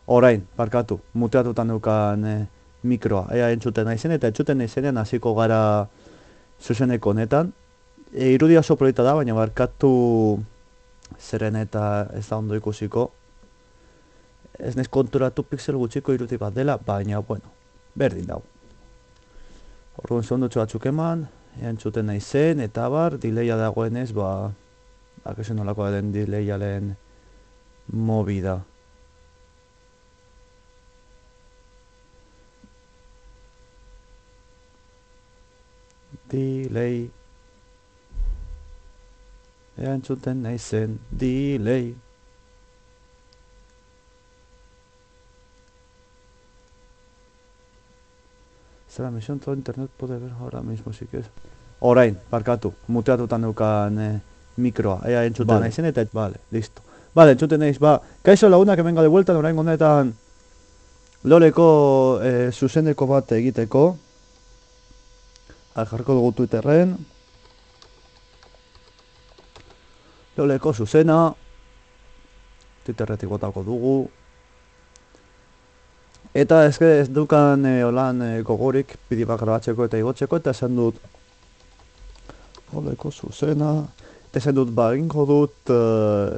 Orain, barkatu, muteatuta neukan mikroa, ea entzuten naizen, eta entzuten naizenean hasiko gara zuzeneko honetan. Irudia oso polita da, baina barkatu zeren eta ez da ondo ikusiko. Ez naiz konturatu pixel gutxiko irudi bat dela, baina, bueno, berdin dago. Orduan segundutxo batzuk eman, ea entzuten naizen, eta bar, dileia dagoenez, kaso nolakoa den dileialen movida. Delay. Ea entzuten naizen, delay. Esta misión todo internet puede ver ahora mismo si quieres. Orain, barkatu, muteatuta neukan mikroa, ea entzuten naizen eta vale, listo. Vale, entzuten naiz, kaixo lagunak hemen gaude bueltan, orain honetan LoLeko zuzeneko bat egiteko. Jarriko dugu Twitterren. LoLeko zuzena. Twitterretik botako dugu. Eta ez dukan holan gogorik bideoak grabatzeko eta igotzeko, eta esan dut LoLeko zuzena. Eta esan dut egingo dut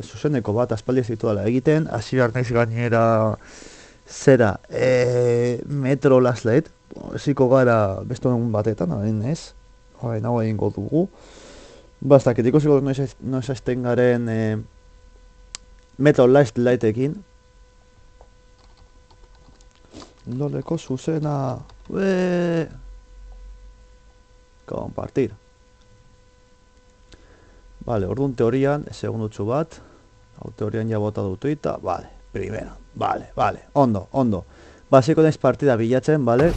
zuzeneko bat aspaldi ez dituela egiten. Hasi behar naiz gainera zera Metro Last Light. Eziko gara beste egun batetan, hain ez. Hain hau egingo dugu. Bastak, ikusiko noiz hasten garen Metro Last Lightekin. LoLeko zuzena. Compartir. Vale, orduan teorian, segundutxu bat. Hau teorian ja bota dut tuita. Vale, primera. Vale, ondo. Basiko naiz partida bilatzen, vale.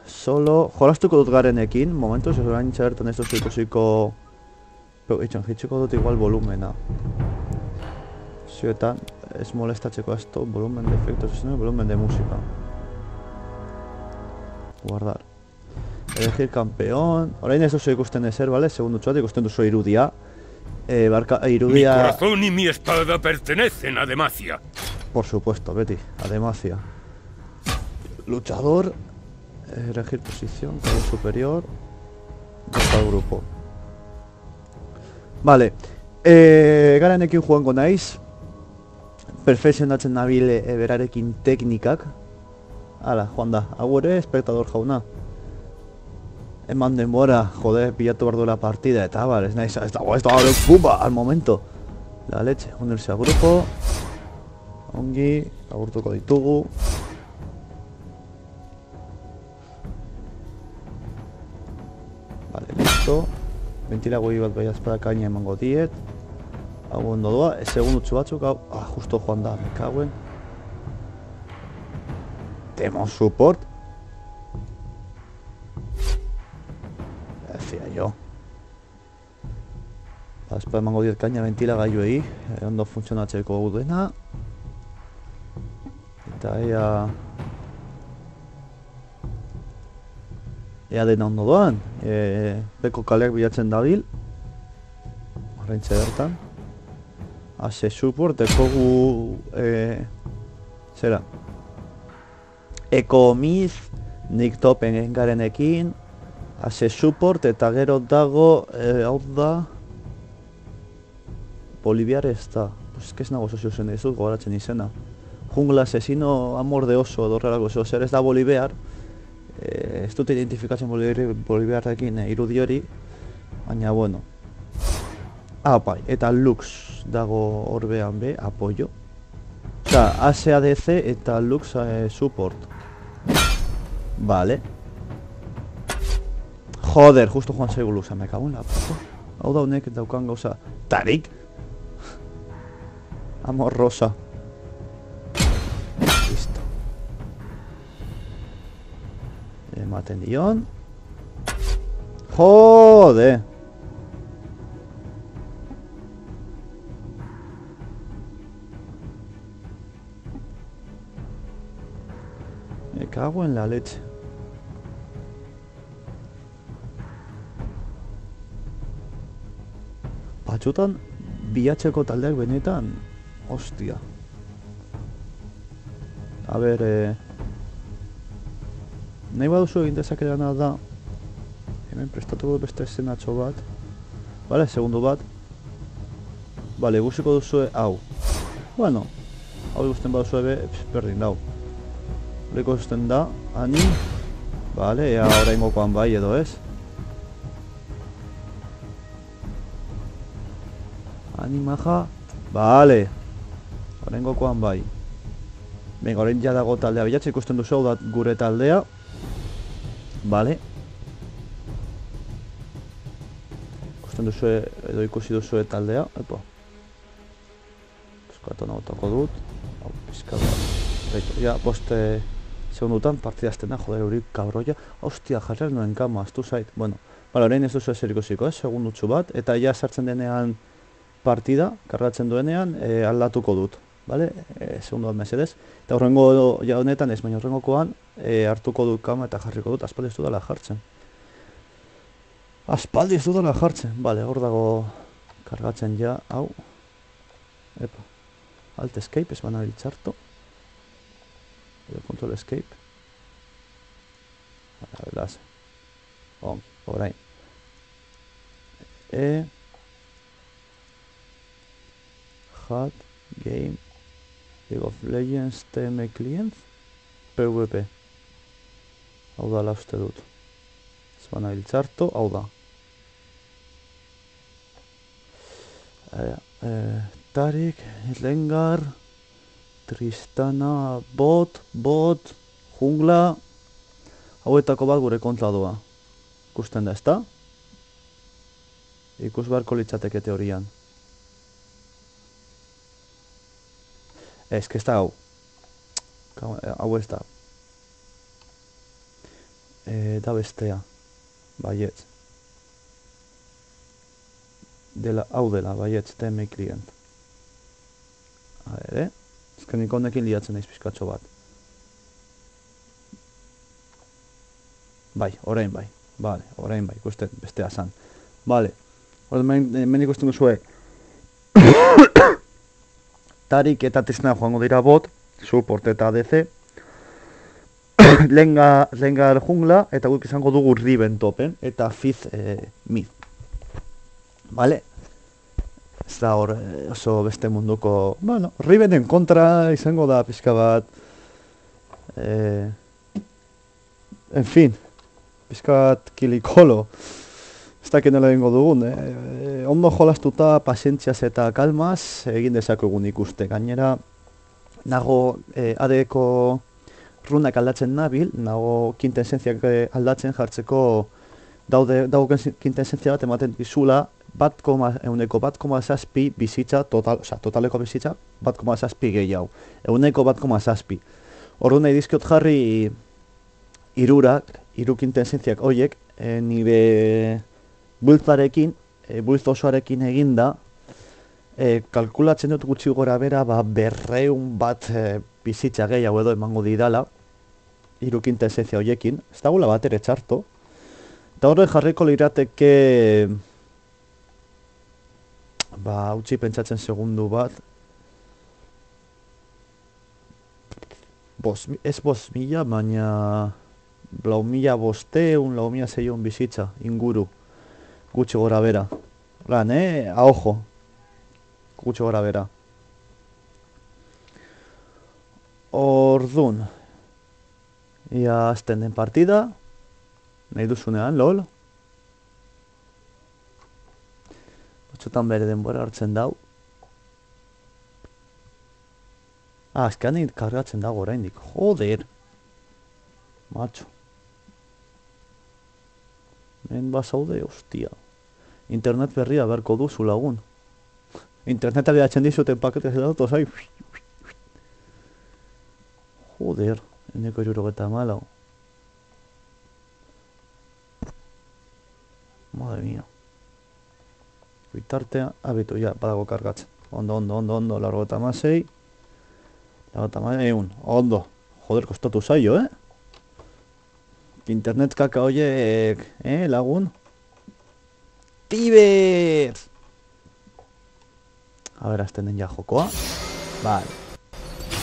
Solo, jolastuko dut garenekin, momentuz, ez orain txabertan ez duzu ikusiko... Hitxiko dut igual volumena. Zioetan, ez molestatzeko esto, volumen de efectos, volumen de música. Guardar. Elegir campeón. Orain ez duzu ikusten ezer, vale? Segundutxu bat ikusten duzu irudia. Irudia... Mi corazón y mi espada pertenecen a Demacia. Por supuesto, Betty, a Demacia. Luchador. Elegir posición, calor superior. Buscar grupo. Vale. Garenekin joango naiz. Perfekzionatzen nabil berarekin teknikak. Hala, joan da. Hau ere, espektador jauna. Eman denbora, jode, pilatu behar duela partida, eta bar, ez naiz, ez dago, pumba, al momento. La leche, unirse a grupo. Ongi, agurtuko ditugu. Vale, listo. Ventilagoi bat bai azpara kaina emango diet. Hau ondo doa, segundutxu batzuk, hau, justo joan da, me kaguen. Temos support. Decía yo. Azpara emango diet kaina ventilagailuei, ondo funtzionatzeko dena. Eta ea dena ondo doan. Beko kaleak bilatzen dabil. Horreintze bertan. Ase support, ekogu... zera. Eko miz, nik topen garenekin. Ase support eta gero dago, hau da... Boliviar ez da. Pues ez nago sozio zen ez dut gogoratzen izena. Jungla asesino amor de oso edo horrelako zer ez da Boliviar. Ez dut identifikatzen Boliviarrekin irudi hori. Baina bueno. Bai, eta Lux dago horbean be, apoyo. Osa, ASADC eta Lux support. Vale. Joder, justo joan zaigu Luxa, me cago en la puta. Hau da honek daukan gauza. Tarik? Amor rosa. Listo. Ematen dion. Jode. Me cago en la leche. Batzutan bilatzeko taldeak benetan, hostia. A ber, nahi baduzu egin dezakedana da, hemen prestatuko beste eszenatxo bat. Vale, segundu bat. Vale, ikusiko duzue hau. Bueno, hau ikusten baduzue be, berdin dau. Hau ikusten da, ani. Vale, ea oraingokoan bai edo ez. Ani maja. Vale. Oraingokoan bai. Venga, orain ja dago taldea bilatzen, ikusten duzu hau da gure taldea. Vale. Ikusten duzue, edo ikusi duzue taldea. Epo. Eskatu nahotako dut. Hau, pizka bat. Beitu, ja, boste segundutan partida azten da, joder, hori kabroia. Hostia, jarrer noen kama, aztu zait. Bueno, bale, orain ez duzu ezer ikusiko, segundutxu bat. Eta ja sartzen denean partida, kargatzen duenean, aldatuko dut. Vale? Segundu bat mesedez. Eta horrengo ja honetan ez, baina horrengokoan hartuko dut kama eta jarriko dut. Aspaldi ez dudala jartzen. Aspaldi ez dudala jartzen. Vale, hor dago kargatzen ja, hau. Epa. Alt escape, ez bana biltzarto. Edo control escape. Vale, beraz. Orain. Hat, game, League of Legends, TM Client, PvP. Hau da uste dut. Ez bana biltzarto, hau da. Tarik, Lengar, Tristana, bot, jungla. Hauetako bat gure kontra doa. Ikusten da, ezta? Ikus beharko litzateke teorian. Ez que ez da hau. Hau ez da. Da bestea. Baietz. Hau dela, baietz, TM Client. A ere. Ez que nik honekin liatzen naiz pizkatxo bat. Bai, orain bai. Vale, orain bai, ikusten bestea zan. Vale. Hemen ikusten duzue. Tarik eta Tristana joango dira bot, support eta ADC. Lengar jungla, eta guk izango dugu Riven topen, eta Fizz mid. Vale? Ez da hor oso beste munduko... Bueno, Rivenen kontra izango da pizka bat... En fin, pizka bat kilikolo. Ez dakit nola egingo dugun, ondo jolastuta, pasentziaz eta kalmaz, egin dezakegun ikuste. Gainera, nago AD-ko runak aldatzen nabil, nago kintensentziak aldatzen jartzeko dago kintensentzia bat ematen dizula, 1,7 bizitza, totaleko bizitza, 1,7 gehiago. 1,7. Ordu nahi dizkiot jarri hiru kintensentziak horiek, nire bultzarekin, bultz osoarekin eginda, kalkulatzen dut gutxi gora bera, 200 bat bizitza gehiago edo emango didala, hiru kintesentzia horiekin, ez dagula bat ere txarto, eta horre jarriko lirateke, utzi pentsatzen segundu bat, ez 5.000, baina 4.500 bizitza inguru. Gutxi gora bera. Lan, a ojo. Gutxi gora bera. Ordun. Ia azten den partida. Nahi duzunean, lol. Batxotan bere denbora hartzen dau. Azkean kargatzen dago oraindik. Joder. Macho. Men bazaude, hostia. Internet berria beharko duzu lagun. Interneta bidatzen dizuten paketez edato zai. Joder, eneko 74. Madre mia. Bitartea, abitu, ja, badago kargatzen. Ondo, 86. 100, ondo. Joder, kostatu zaio, Internet kaka horiek, lagun? Tibers! A ber, azten den ja jokoa. Vale.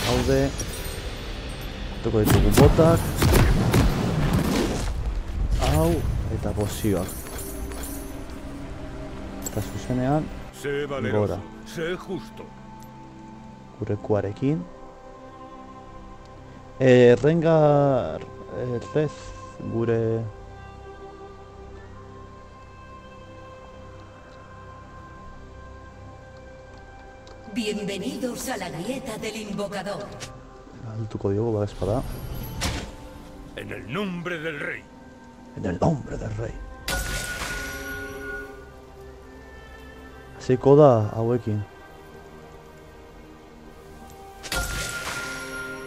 Haude. Hartuko ditugu botak. Hau, eta bozioak. Eta zuzenean, Sé gora. valeroso, sé justo. Gure kuarekin. Rengar... Rez, gure... Bienvenidos a la grieta del invocador. Altuko diogu, ba espada. En el nombre del rey. En el nombre del rey. Hasiko da hauekin.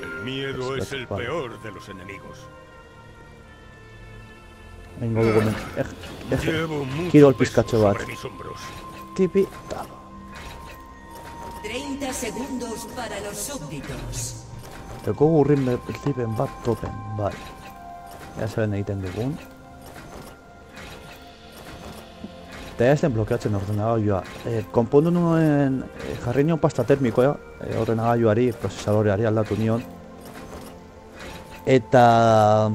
El miedo es el peor de los enemigos. Egingo dugu hemen. Llevo mucho Kirol peso pizkatxo bat. sobre mis hombros. Tipi, talo. 30 segundos para los súbditos. Eko gurrin bertipen bat topen, bai. Ea zaren egiten dugun. Eta ez den blokeatzen ordenagailua. Konpondu nuen jarri nion pasta termikoa, ordenagailuari, prozesaloreari aldatu nion. Eta...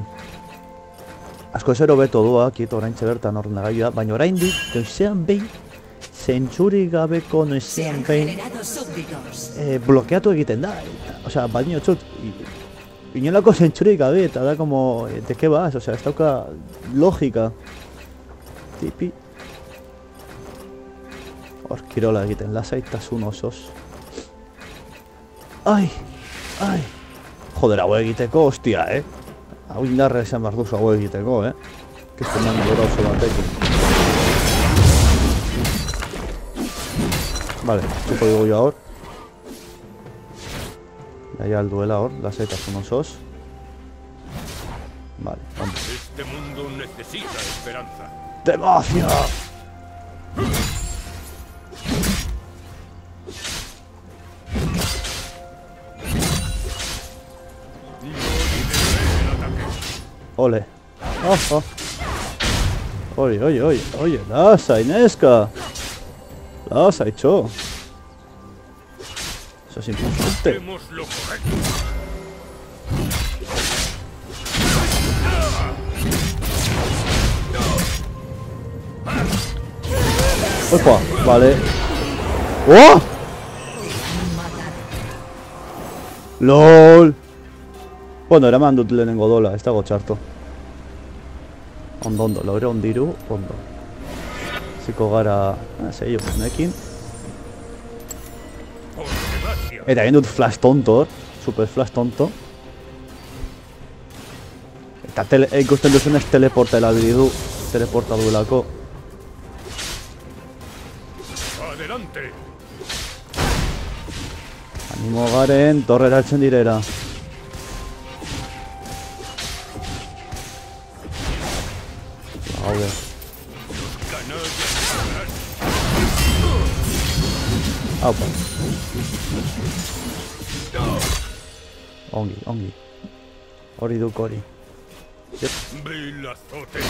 asko ez beto doa, kito oraintxe bertan ordenagailua, baina oraindik noizean behin, zentzurik gabeko Se noizean han behin, generado súbditos. blokeatu egiten da. Osea, baina txut, inolako zentzurik gabe, eta da como, de qué vas, osea, ez dauka logika. Tipi. Hor, kirola egiten, lasaitasun osoz. Ai, ai. Joder, hau egiteko, hostia, Hau indarra esan behar duzu hau egiteko, Kistenan gora oso batekin. Vale, txuko dugu ya hor. Nahi alduela hor, lasaitasun osoz. Vale, vamos. Este mundo necesita esperanza. ¡Demacia! No lideraré el ataque. Ole. Oh, oh. Oye, lasai, neska. Lasai, txo. Eso es importante. Hacemos lo correcto. Opa, vale. ¡Oh! LOL! Bueno, eraman dut lehenengo dola, ez dago txarto. Ondo, laure ondiru, ondo. Ziko gara, zeio, honekin. Por desgracia. Eta egin dut flash tonto hor, super flash tonto. Eta ikusten duzunez teleporta erabili du, teleporta duelako. Adelante. Animo garen, torre eratzen direra. Haude. Canallas pagarán. Haupa. Ongi. Hori duk hori. Ve el azote.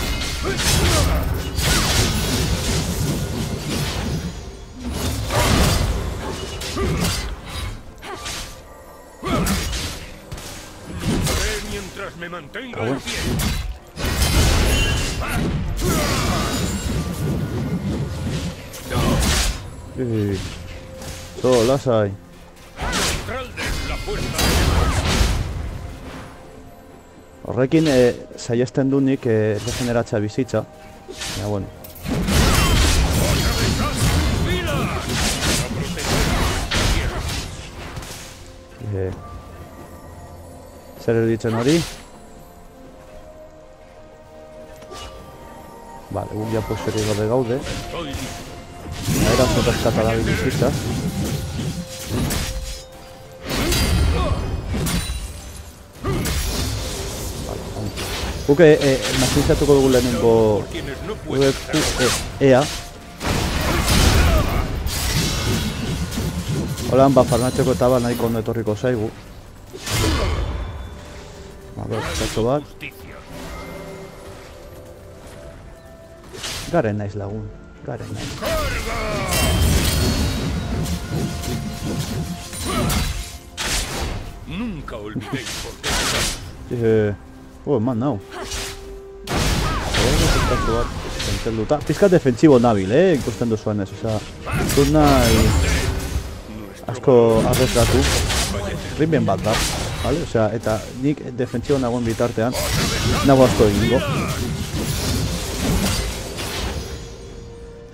Lucharé mientras me mantenga en pie. Lasai. Central de la fuerza. Horrekin saiesten du nik regeneratzea bizitza. Ja, bueno. Zer erditzen hori? Vale, guk ja poseri gabe gaude. Estoy listo. Era zotazkata da bizitza. Guk mazintzatuko dugu lehenengo Por quienes no pueden. ea. Holan, farmatzeko eta nahiko ondo etorriko zaigu. Katxo bat. Justicia. Garen naiz lagun, garen naiz. Nunca olvidéis por qué estamos. Eman nau. Pizkatzu bat, entzelduta. Pizkat defentsibo nabil, ikusten duzuen ez, osea. Zut nahi asko arrezgatu. Riben bat da, vale? Osea, eta nik defentsibo nagoen bitartean nago asko egingo.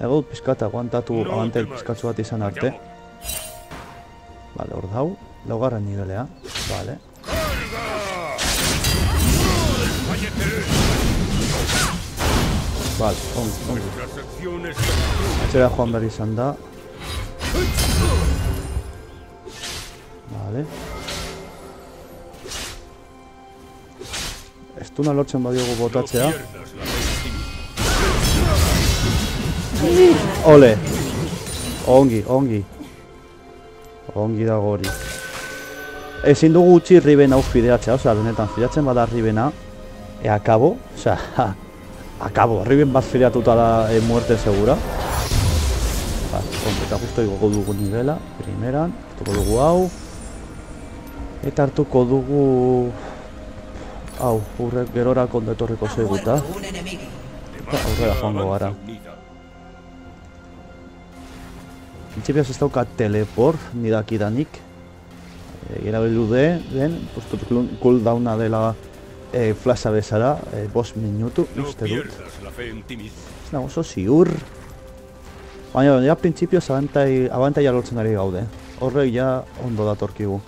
Ego pizkat aguantatu abantel pizkatzu bat izan arte. Vale, hor dau. Laugarren nivelea. Vale. Vale, ongi. Atxera joan behar izan da. Vale. Estuna lortzen badiogu botatzea. Ole! Ongi, ongi. Ongi dago hori. Ezin dugu utzi Riven hau fideatzea, osea, benetan fideatzen bada Rivena, akabo, osea, akabo, Riven bat fideatuta da muerte segura. Eta justo igoko dugu nivela, primeran, hartuko dugu hau. Eta hartuko dugu... hau, urrek gerorako ondo etorriko zeiguta. Eta aurrera joango gara. Principios ez dauka teleport, nidakidanik. Erabildu den, cooldowna dela flasha bezala, 5 minutu, uste dut. Ez nago oso ziur. Baina, ja, principios abantaia lortzen ari gaude. Horrek ja ondo datorkigu.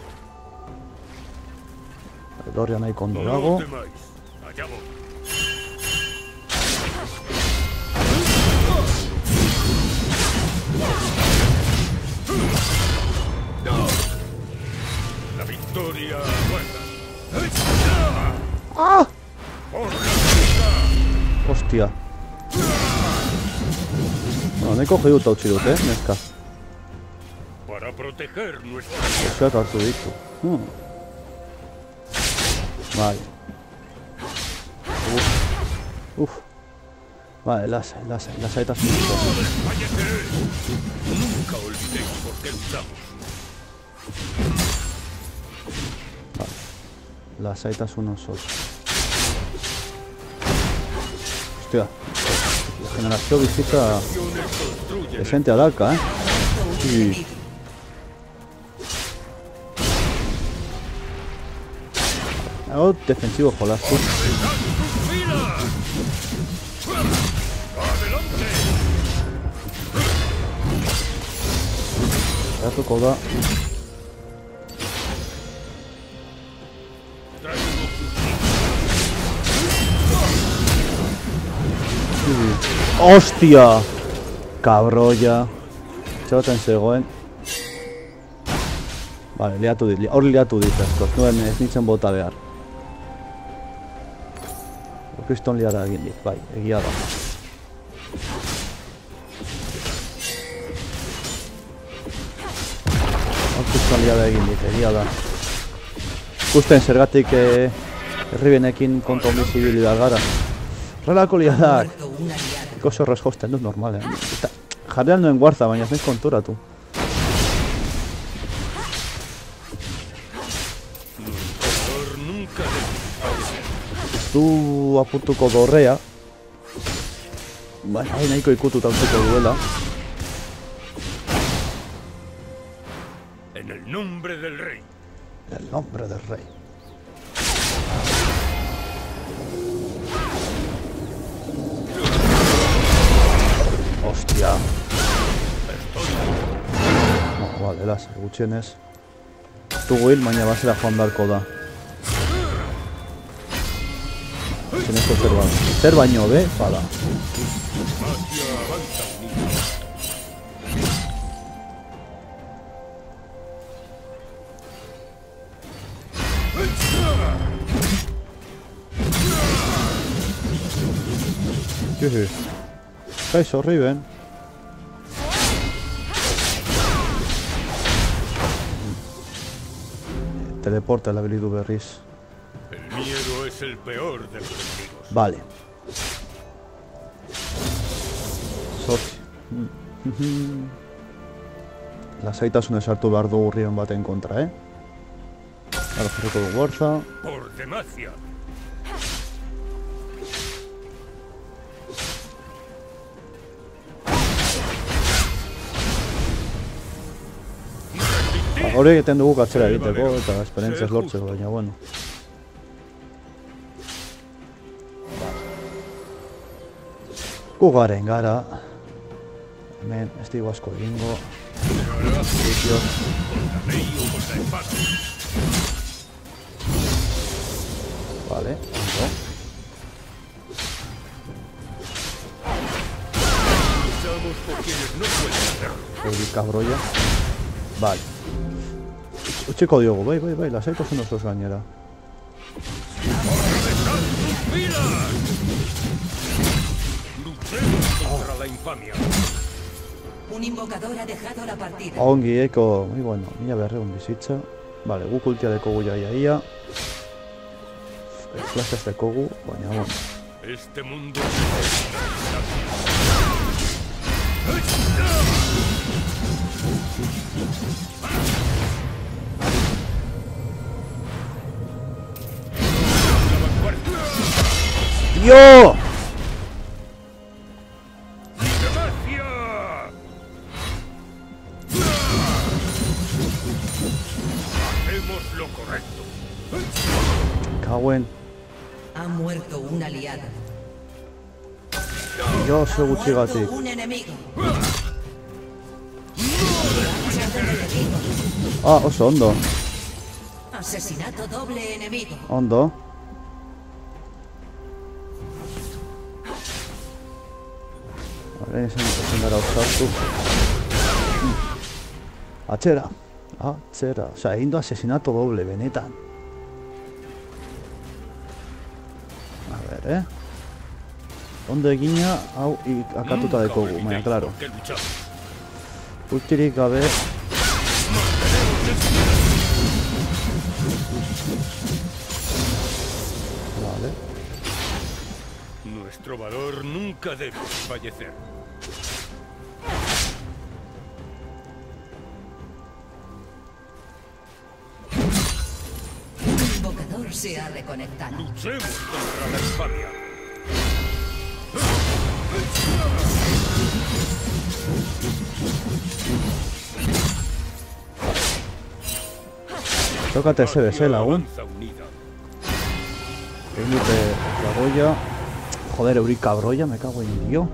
Dorria nahiko ondo dago. ¡Ah! Hostia. Bueno, nahiko gehiuta utzi dut, neska. Para proteger nuestra... Eskoak hartu ditu. Vale. Uf. Vale, lasai eta zuziko. Nunca olvidéis por qué luchamos. Vale. Lasaitasun osoz. Hostia. Generazio bizitza desentea dalka, Sí. Hago defensivo jolastu. Eratuko da. Hostia! Kabroia. Txabaten zegoen. Vale, hor liatu dit askoz. Nuen ez nintzen bota behar. Kriston liara egin dit, bai, egia da. Kriston liara egin dit, egia da. Ikusten zergatik Rivenekin kontra onbizibilidad gara. Relako liadak. Oso erraz jozten dut normal, Jarrean nuen guarza, baina ez naiz konturatu. Du apurtuko dorrea. Baina, nahiko ikututa utziko duela. En el nombre del rey. El nombre del rey. Hostia. No, vale, laser gutxienez. Dugu hil, baina basera joan beharko da. Zenezko zer baino, bada. Juhu. Kaixo, Riven. Teleporta habilidu berriz. El miedo es el peor de los enemigos. Vale. Zortzi. Lasaitasunez hartu behar dugu Riven baten kontra, Claro, Ferroco de Warza. Por demacia. Hori egiten dugu atzera egiteko eta esperientziaz lortzeko, baina bueno. Gu garen gara. Hemen, ez digu asko egingo. Vale, ondo. Luchamos por quienes no pueden hacerlo. Hori kabroia. Vale. Utziko diogu, bai, lasaitasun osoz gainera. Luchemos contra la infamia. Un invocador ha dejado la partida. Ongi eko, muy bueno, mila berreun bizitza. Vale, guk ultia dekogu ia. Flash ez dekogu, baina bueno. Este mundo ¡Yo! ¡Demacia! Hacemos lo correcto. Cago en... Ha muerto un aliado. Yo soy Ha muerto gutxigatik. un enemigo. Marcha del enemigo. Ah, oso, ondo. Asesinato doble enemigo. Ondo. Vale, ezin gara osartu. Atzera. Osea, egin du asesinato doble, benetan. A ver, ondo egina, hau akatuta dekogu, baina, claro. ¿Por qué luchamos? Ultirik gabe... Vale. Nuestro valor nunca debe fallecer. Un invocador se ha reconectado. Luchemos contra la infamia. Tókate ese lagun. Avanza unida. Egin dute lagoia. Joder, euri kabroia, me cago en Dio.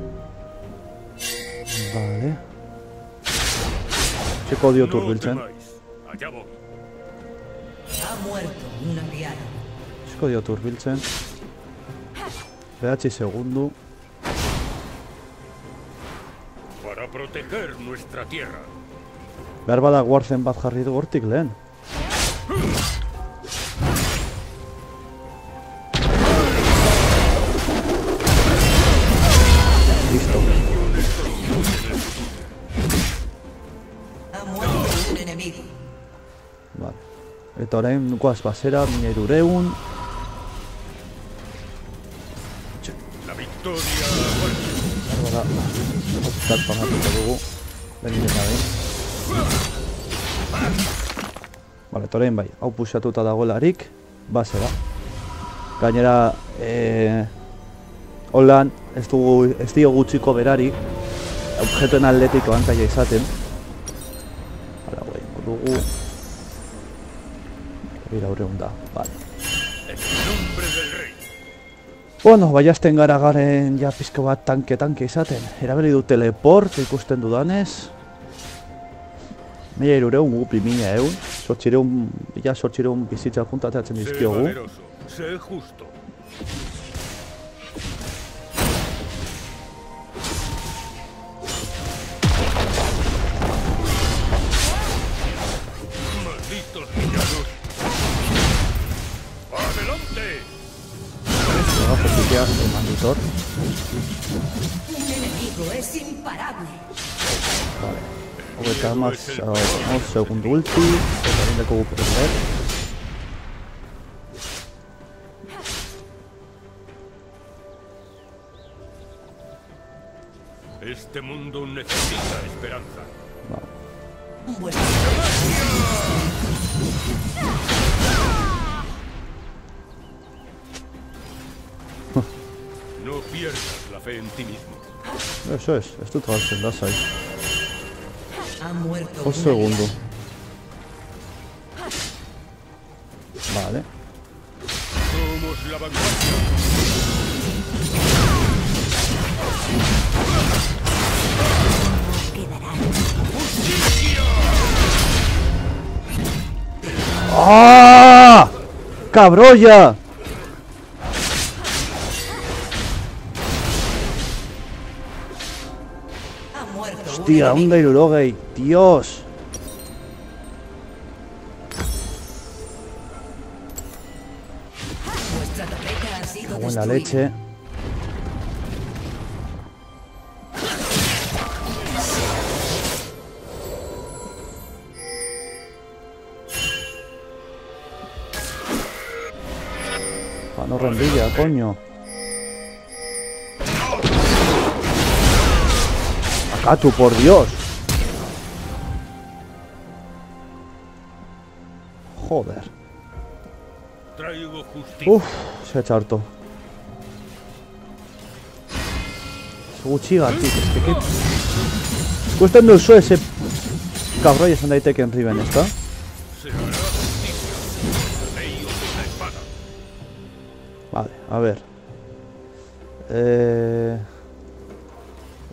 Vale. Txeko dio turbiltzen. No temáis. Allá voy. Ha muerto un aliado. Txeko dio turbiltzen. Behatzi segundu. Para proteger nuestra tierra. Behar bada guarzen bat jarri du hortik lehen. Listo. Ha muerto un enemigo. Vale. Eta orain guaz basera, mina irureun. La victoria. Behar bada, optat pagatuko dugu. Behin eta behin. Vale, eta orain bai, hau puxatuta dagoelarik, basera. Gainera, holan, ez dio gutxiko berarik, objetuen atletiko antaia izaten. Hala, guai, dugu... Bira da, vale. En nombre del rey. Bueno, baiazten gara garen ja pizko bat tanke izaten. Erabili du teleport ikusten dudanez. 1200, gupi 1000, sortxireun bizitza juntatzen Sé dizkiogu. valeroso. Sé justo. Malditos villanos. ¡Adelante! Abajo piquea el manditor. Un enemigo es imparable. Vale. Hogeita hamar segundo ulti. Eta egin dekogu prender. Este mundo necesita esperanza. Vale. Vuestro No pierdas la fe en ti mismo. Eso es tu trabajo, das ahí. Ha muerto Un un segundo. aliado. Vale. Somos la vanguardia. ¡Ah! ¡Cabrolla! Ha muerto un Hostia, un enemigo. Dairurogei. Dios. Vuestra torreta ha sido Cago en la destruida. leche. No rendilla, coño. Acá tú, por Dios. Joder. Traigo justicia. Uf, se ha echado harto. Gucci tío, es que cuesta el suelo ese cabrón y es andai Tekken Riven, ¿está? Se hará justicia. La ley o la espada. Vale, a ver.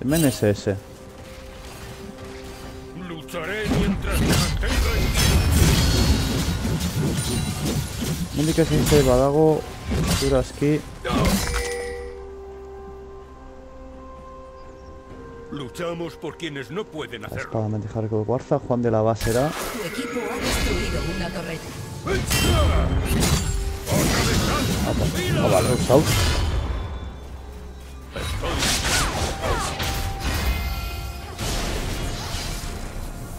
MNSS. Lucharé mientras me mantenga en pie. Mónica Sensei Badago. Duraski. Luchamos por quienes no pueden La hacerlo. espada Mendijar con Guarza. Juan de la Basera. Tu equipo ha destruido una torreta. Ah, vale, usado.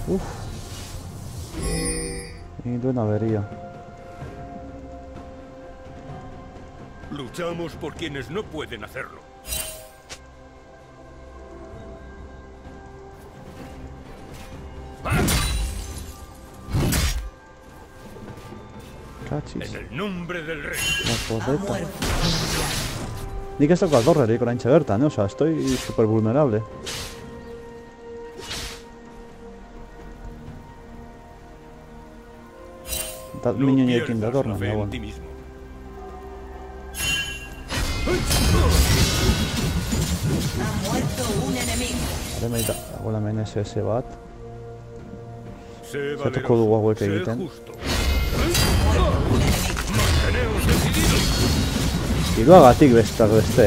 Uf. Y de una avería. Luchamos por quienes no pueden hacerlo. Cachis. En el nombre del rey. La Ha torreta. muerto un aliado. Nik ez daukat gorrerik oraintxe bertan, o sea, estoy super vulnerable. Da No miñoñekin pierdas dator, la fe baina, en ti bueno. mismo. Ha muerto un enemigo. Harem eta dagoela MNSS bat. Sé Zertuko dugu valeroso, hauek sé egiten. justo. Un enemigo. Manteneos decididos. Hiruagatik besteak beste,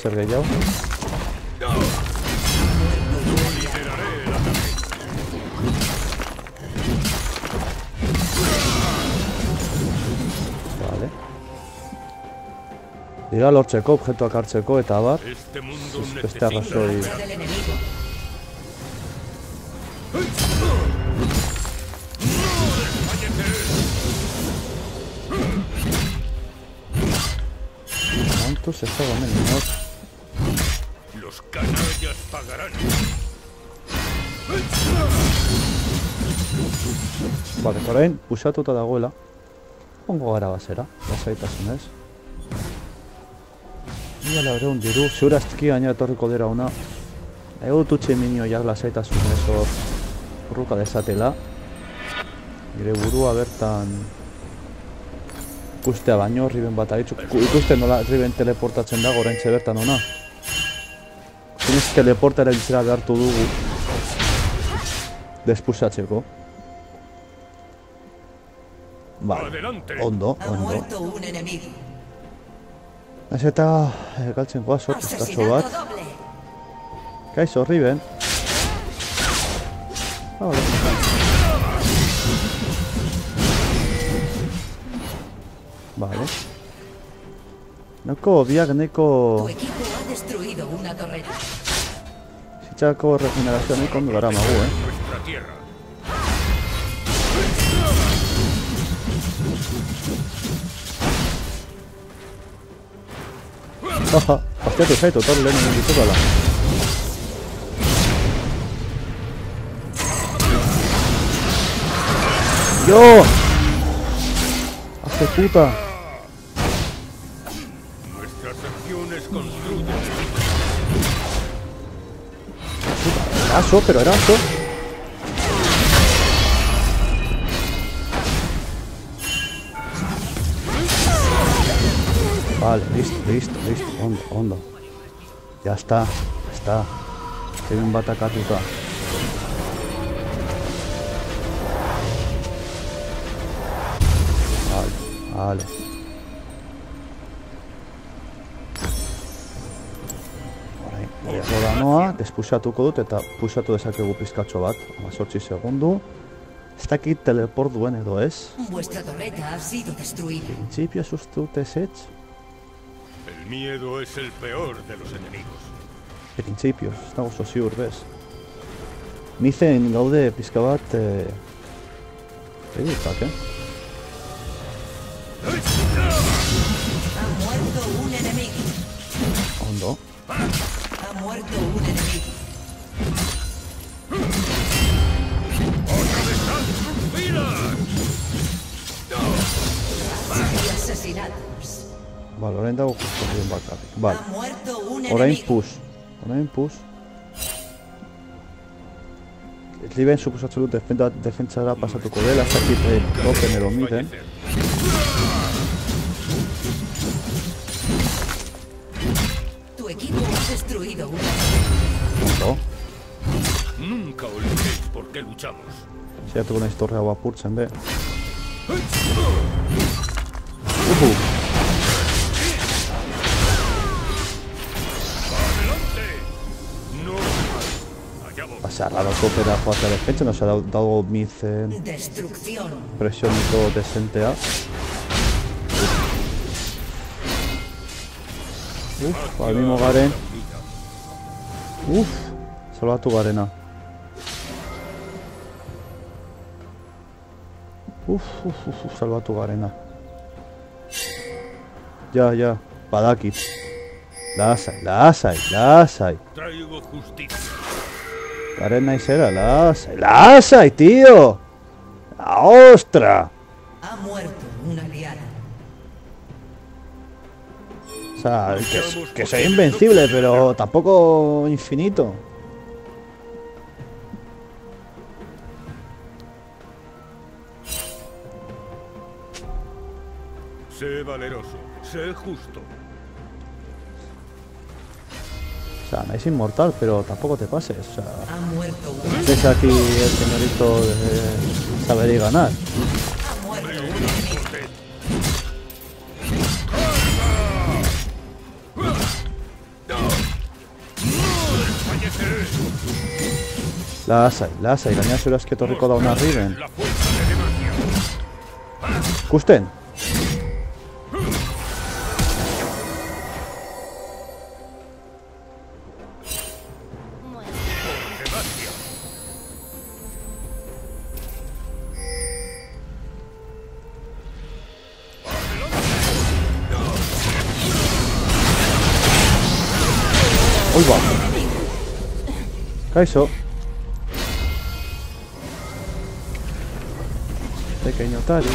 zer gehiago. Lideraré el ataque. Vale. Dira lortzeko, objektuak hartzeko eta abar. Este mundo Beste necesita arrazoi. Raza del enemigo. Momentuz ez dago hemen inor. Los canallas pagarán. Vale, orain, pusatuta dagoela. Ongo gara bazera, lasaitasunez. Mila laurehun diru, ziurazki gaina etorriko dira ona. Ego tutxe minioiak lasaitasunez hor urruka dezatela. Gire burua bertan ikustea baino, Riven bat aritzu. Ikusten nola Riven teleportatzen dago oraintxe bertan ona. Zinez teleporta erabiltzera behartu dugu. Despusatzeko. Vale, Adelante. ondo, Ha ondo. muerto un enemigo. Ez eta galtzen goaz, sortuztazo Asesinato bat. doble. Kaixo, Riven. Vale. Vale. Neko biak neko Tu equipo ha destruido una torreta. zitzako regenerazioa neko ondo dara magu, Nuestra tierra. Haha, bastiatu zaitu, torri lehen egin ditutala. ¡Yo! ¡Hace puta! Nuestras acciones construyen. Eraso, pero Eraso. Vale, listo. Ondo. Ya está. Tiene un batacatuta. Vale. Hora noa, despuxatuko dut eta puxatu dezakegu pizkatxo bat. 18 segundu. Ez dakit teleport duen edo ez. Vuestra torreta ha sido destruida. Printzipioz uste dut ezetz. El miedo es el peor de los enemigos. Printzipioz, ez dago oso ziur bez. Nizen gaude pizka bat... Egitak, Ha muerto un enemigo. Ondo. Ha muerto un enemigo. Y asesinados. Vale, orain dago justo bien bakarrik. Vale, Ha muerto un orain enemigo. push. Liben suposatzen dut defentsara pasatuko dela, ez dakit topen edo miden. Tu equipo ha destruido una. Ondo. Nunca olvidéis por qué luchamos. Zaiatuko naiz torre hau apurtzen be. ¡Adelante! No. Allá voy. Pasea raro topera joatea defentsa, no se ha dado mizen Destrucción. presioniko desentea. Balmimo garen. Salbatu garena. Salbatu garena. Ja, badakit. Lasai. Traigo justicia. Garen naizera, lasai, tío. ¡La ostra! Ha muerto un aliado. O sea, que soy invencible, pero tampoco infinito. Sé valeroso, sé justo. O sea, no es inmortal, pero tampoco te pases. O sea, Ha muerto un. es aquí el señorito de saber y ganar. Ha muerto un enemigo. Lasai, gaina zure aski etorriko da una Riven. La fuerza de Demacia. Ikusten? Demacia. Uy, va. Kaixo. Pequeño Tari.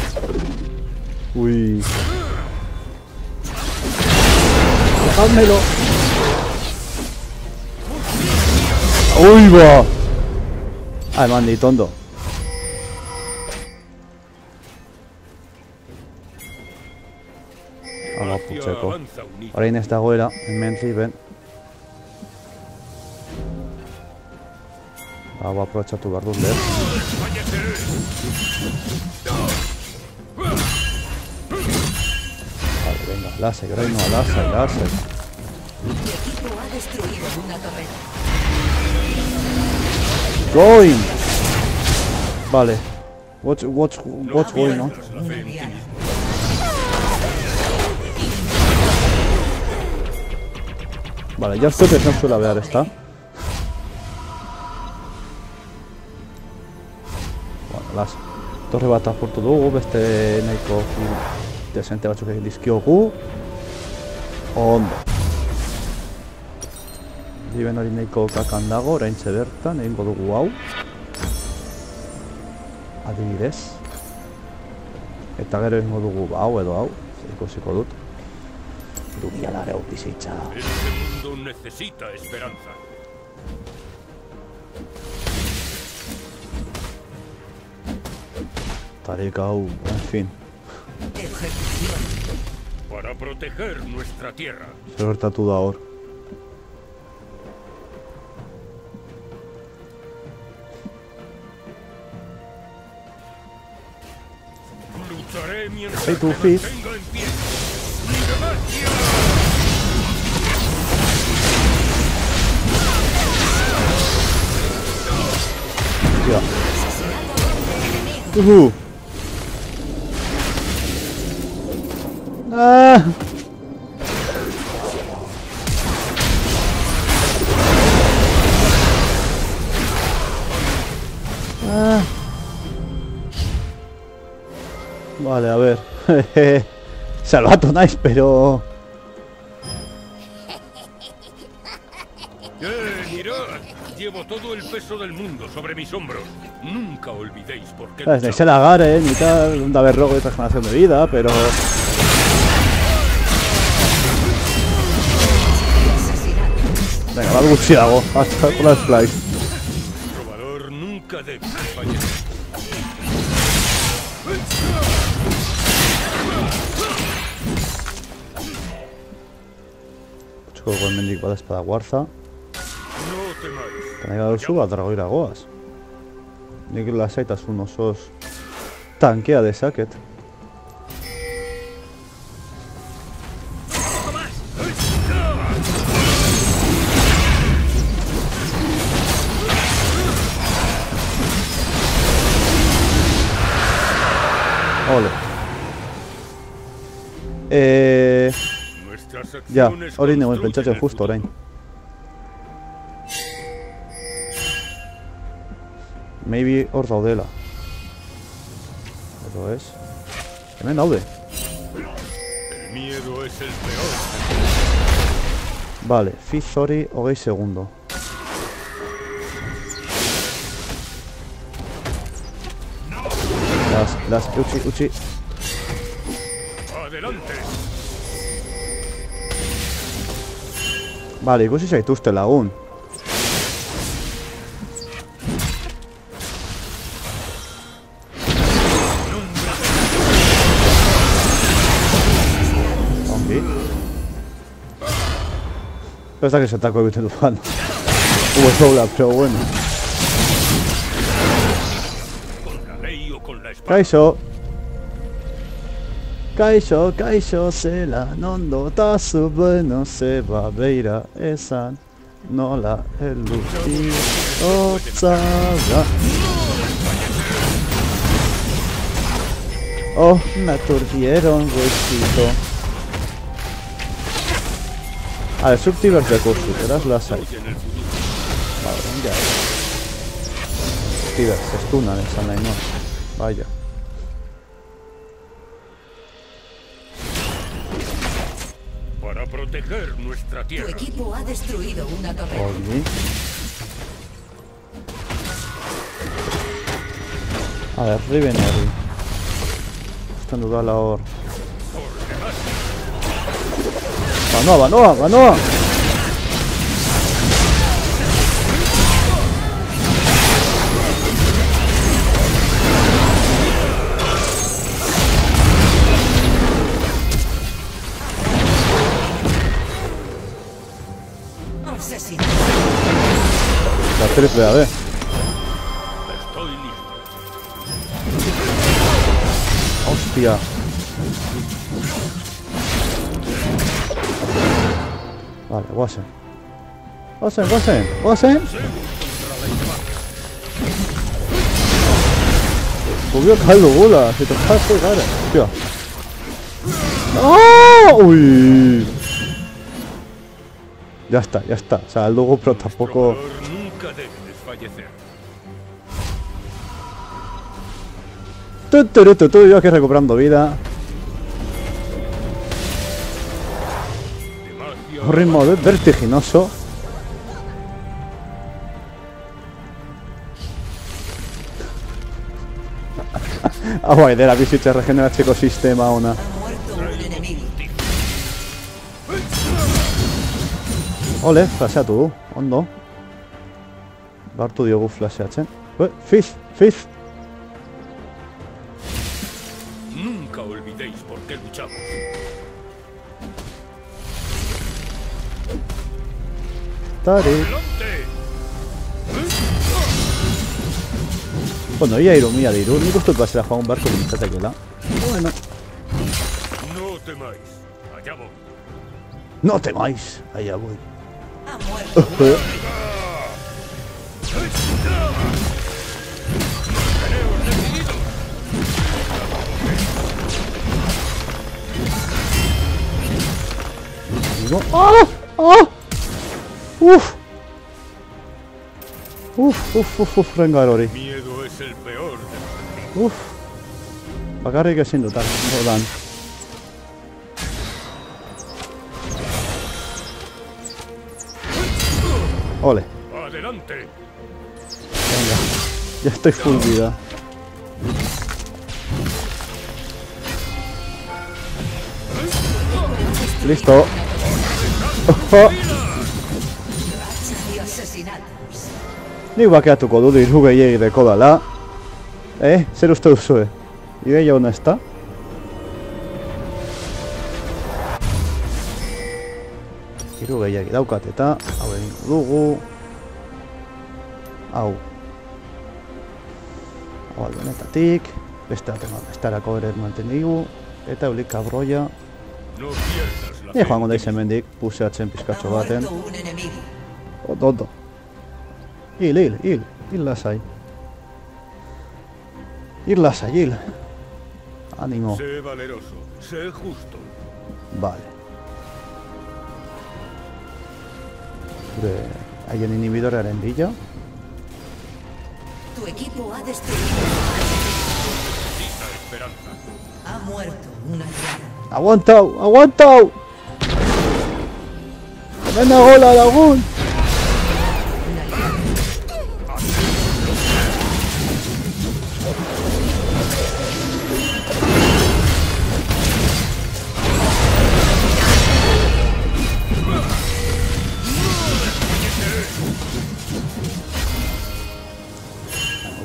Uy. Dejádmelo. Uy, va. Ay, mandi, tondo. Vamos, putzeko. Avanza unido. Orain ez dagoela, hemen Riven. Hau aprobetxatu behar dut lehen. Vale, venga, lasai, grainoa, lasai. Tu equipo ha destruido una torreta. Going! Vale. What's going on? Un aliado. Vale, ya estoy pensando suele haber esta. Bueno, las torre bat apurtu dugu, beste nahiko desente batzuk egin dizkiogu. Ondo. Liben hori nahiko kakan dago, oraintxe bertan, egingo dugu hau. Adibidez. Eta gero egingo dugu hau edo hau, ikusiko dut. Dukiala. Vale, Upisicha. Este mundo necesita esperanza. Tarikau, en fin. Ejecución. Para proteger nuestra tierra. Gertatu da hor. Lucharé mientras Hey, tú, me Fizz. mantenga en pie. ¡Demacia! Ya. Ah. Ah. Vale, a ver. Salvato nice, pero... Mirad, llevo todo el peso del mundo sobre mis hombros. Nunca olvidéis por qué Sabes, luchamos. se la Garen y tal, un Daver rojo de transformación de vida, pero... Venga, va al Buchiago, hasta por la Splice. Nuestro valor nunca debe fallecer. Txoko gomendik bada espada guarza. No temáis. Eta nahi baduzu bat dragoira goaz. Nik lasaitasun osoz tankea dezaket. Ole. Nuestras Ja, acciones hori neuen construyen pentsatzen el justo futuro. orain. Maybe hor daudela. Edo ez. Hemen daude. El miedo es el peor. Vale, Fizz hori 20 segundo. Utzi. Adelante. Vale, ikusi zaituzte lagun. Ongi. Ez da que zetako egiten duan. Hubo sola, pero bueno. Con la ley o con la espada. Kaixo, zela, nondo tazu bueno zeba beira esan nola eluti otzara. Oh, me aturdieron, huesito. A ver, subtivers de curso, verás las hay. En el futuro. Vale, ya. Subtivers, se stunan esan nahi no. Vaya. Para proteger nuestra Tu tierra. equipo ha destruido una torre. Ongi. A ver, Riven herri. Usten dudala hor. Banoa! Asesinado. La triple AD. Estoy listo. Hostia. Vale, Wasen. Subió caldo gula, si te estás cara. Hostia. ¡Oh! Uy. Ya está. O sea, el Lugo, pero tampoco. Nuestro valor nunca debe desfallecer. Yo aquí recuperando vida. Demacia. Un ritmo vertiginoso. Ah, guai, dela bizitza regeneratzeko sistema ona. Ha muerto un enemigo. Ole, flasheatu du, ondo. Gartu diogu flasheatzen. Fish, fish. Nunca olvidéis por qué luchamos. Tari. ¡Adelante! Bueno, ia iru, mila diru. Nik uste dut basera joan barko mintzatekela. Bueno. No temáis. Allá voy. No temáis. Allá voy. Ha muerto. Digo, ¡ah! ¡Ah! ¡Uf! Uf, rengar hori. Miedo es el peor de los enemigos. Uf. Bakarrik ezin dut, rodan. Ole. ¡Adelante! Venga. Ya estoy full vida. Listo. Ojo. Racha de asesinatos. Nik bakeatuko dut hiru gehiegi dekodala. Zer uste duzue? Ideia ona ezta? Hiru gehiegi daukat eta hau egingo dugu. Hau. Hau albenetatik. Beste bestarako ere mantendigu. Eta eulik kabroia. No pierdas la Ni fe. joango daiz hemendik puseatzen Ha pizkatxo baten. muerto un enemigo. Ondo. Hil lasai. Hil lasai, hil. Animo. Sé valeroso, sé justo. Vale. Gure haien inhibidorearen bila. Tu equipo ha destruido. Necesita esperanza. Ha muerto un aliado. Aguantau! Mena gola lagun! Un aliado.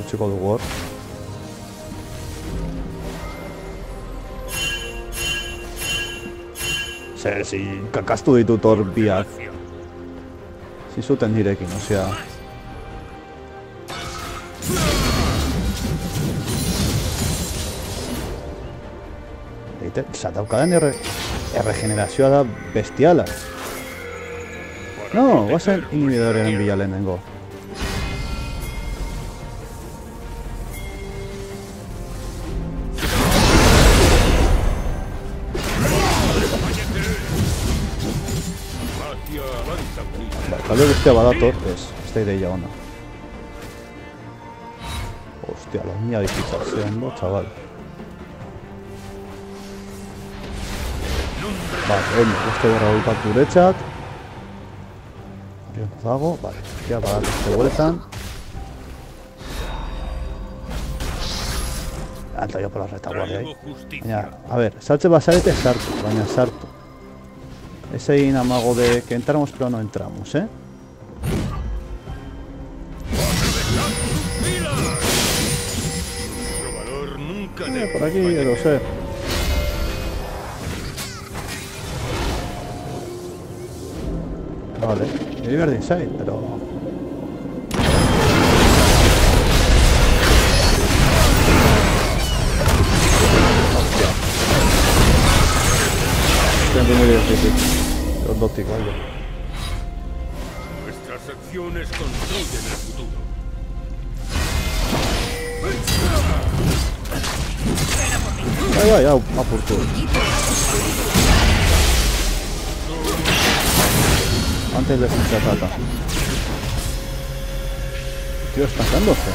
Utziko dugu hor. Zer, kakastu ditut hor biak. Gracia. Zizuten nirekin, osea. Eite, daukadan erregenerazioa da bestiala. No, guazen inhibidorearen bila lehenengo. Magia avanza unida. Talde guztia badator, ez da ideia ona. Hostia, la mía difícil, no, chaval. Vale, beste berra dukat guretzat. Hori ondo dago, vale, ja badat beste bueltan. Alta yo por la retaguardia ahí. Traigo justicia. Baina, a ver, saltze bazarete sartu, baina sartu. Ez egin amago de que entramos pero no entramos, Nuestro valor nunca debe Por aquí, fallar. lo sé. Vale, River Inside, pero... Hostia. Siempre muy difícil. Los dóticos, algo. Nuestras acciones construyen el futuro. Ahí va, ya, va por todo. Antes de que ataca. Tío, estancándose.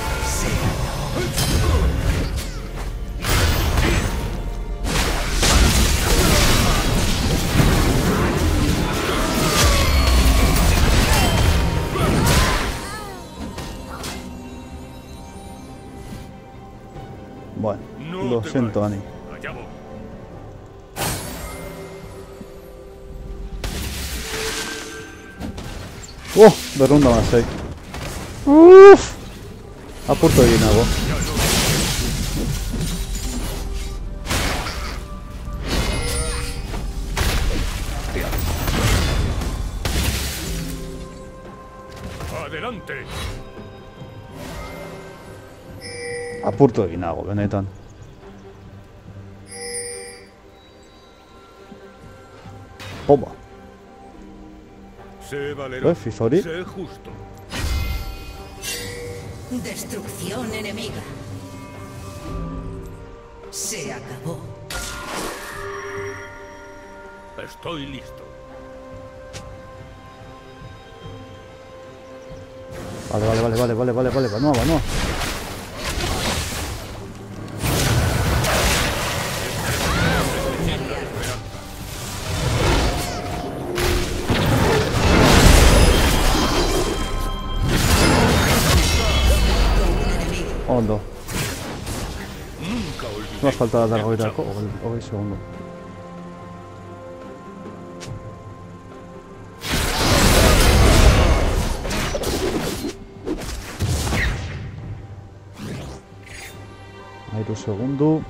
Bueno, No lo te siento, vayas. Ani. Allá voy. Berrunda masei. Uff! Apurtu egin nago. ¡Adelante! Apurtu egin nago, benetan. Bomba. Sé valeroso. Fizori. Sé justo. Destrucción enemiga. Se acabó. Estoy listo. Vale. No. Ondo. Nunca olvidé. No has faltado dar goirako, hogei segundo. Airu segundu.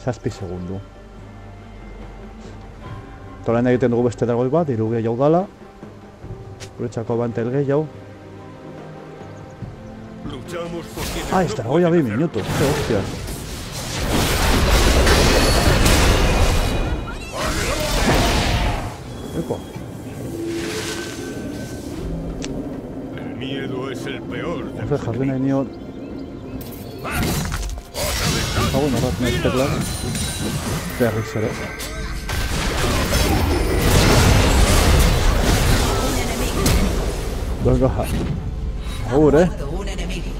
Zazpi segundu. Torain egiten dugu beste dragoi bat, 3 gehiago dala. Guretzako bantel gehiago. Luchamos por quienes Ah, no esta voy a pueden 20 hacerlo. minutos, qué hostias. Eco. El miedo es el peor de Horre los jarri nahi enemigos. nion. Bueno, bat nahi tekla. Berriz ere. Venga. Agur, Muerto un enemigo.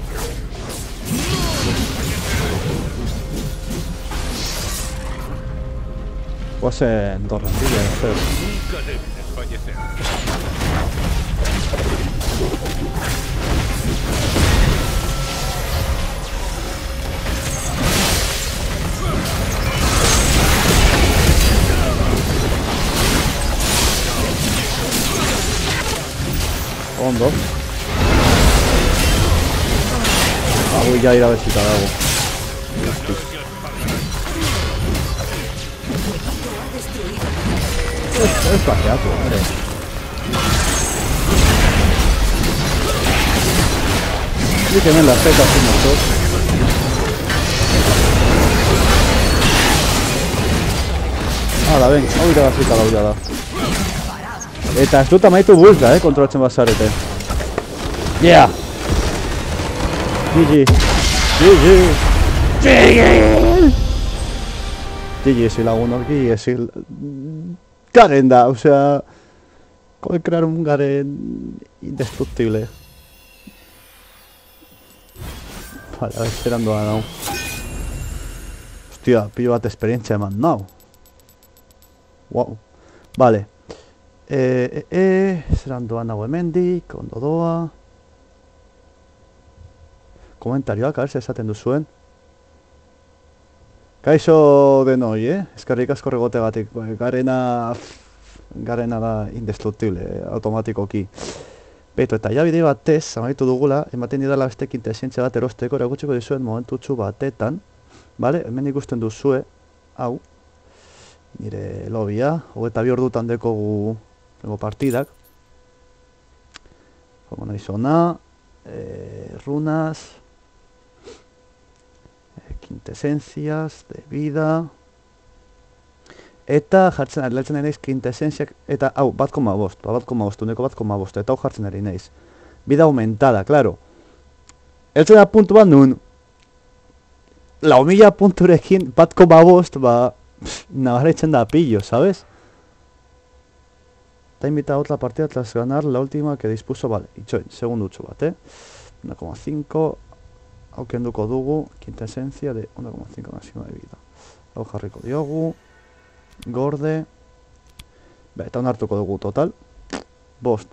Guazen dorrandilla, zer. Nunca debes desfallecer. Ondo. Voy ya a ir a ver si te hago. Es paseato, hombre. Y que me la peta así motor. Hala, ven, hau irabazita daude da. Eta ez dut amaitu bulta, kontrolatzen bazarete. Yeah! GG! GG esi lagunok, GG esi... Garen da, osea... Acabo de crear un Garen indestructible. Vale, a ver, esperando a nau. Hostia, pillo bat esperientzia eman nau. Wow. Vale. Zeran doan nago hemendik, ondo doa. Komentarioak, a ver, esaten duzuen. Kaixo denoi, eskerrik asko regotegatik. Garena da indestructible, automatikoki. Beto, eta ja bide batez, amaitu dugula, ematen didala beste quintesientzia bat erosteko, erakutsiko dizuen momentutxu batetan. Vale, hemen ikusten duzue, hau. Nire lobia, 22 ordutan dekogu partidak. Jomo nahi zona, runas, quintesencias de vida, eta jartzen ari lehetzen naiz quintesenciak, eta hau, 1,5, uneko 1,5, eta hau jartzen ari naiz. Vida aumentada, claro. Eltzen da puntu bat nun, 4.000 punturekin 1,5, ba, nabarretzen da pillo, ¿sabes? Te ha invitado a otra partida tras ganar la última que dispuso, vale, itxoin, segundutxo bat, 1,5, hau kenduko dugu, quintesencia de 1,5 máxima de vida. Hau jarriko diogu, gorde, eta onartuko dugu total, 5.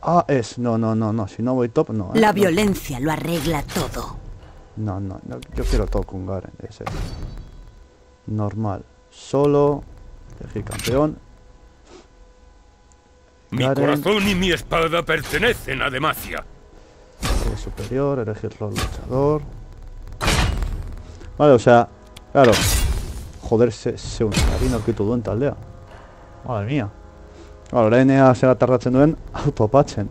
Ah, es, no, si no voy top, no. La violencia lo arregla todo. No, yo quiero todo con Garen, ese. Normal, solo, Elegir campeón. Mi Garen. corazón y mi espada pertenecen a Demacia. Superior, elegir rol luchador. Vale, o sea, claro. Joder, ze unzarin aurkitu duen taldea. Madre mía. Claro, orainea zera tardatzen duen autopatzen.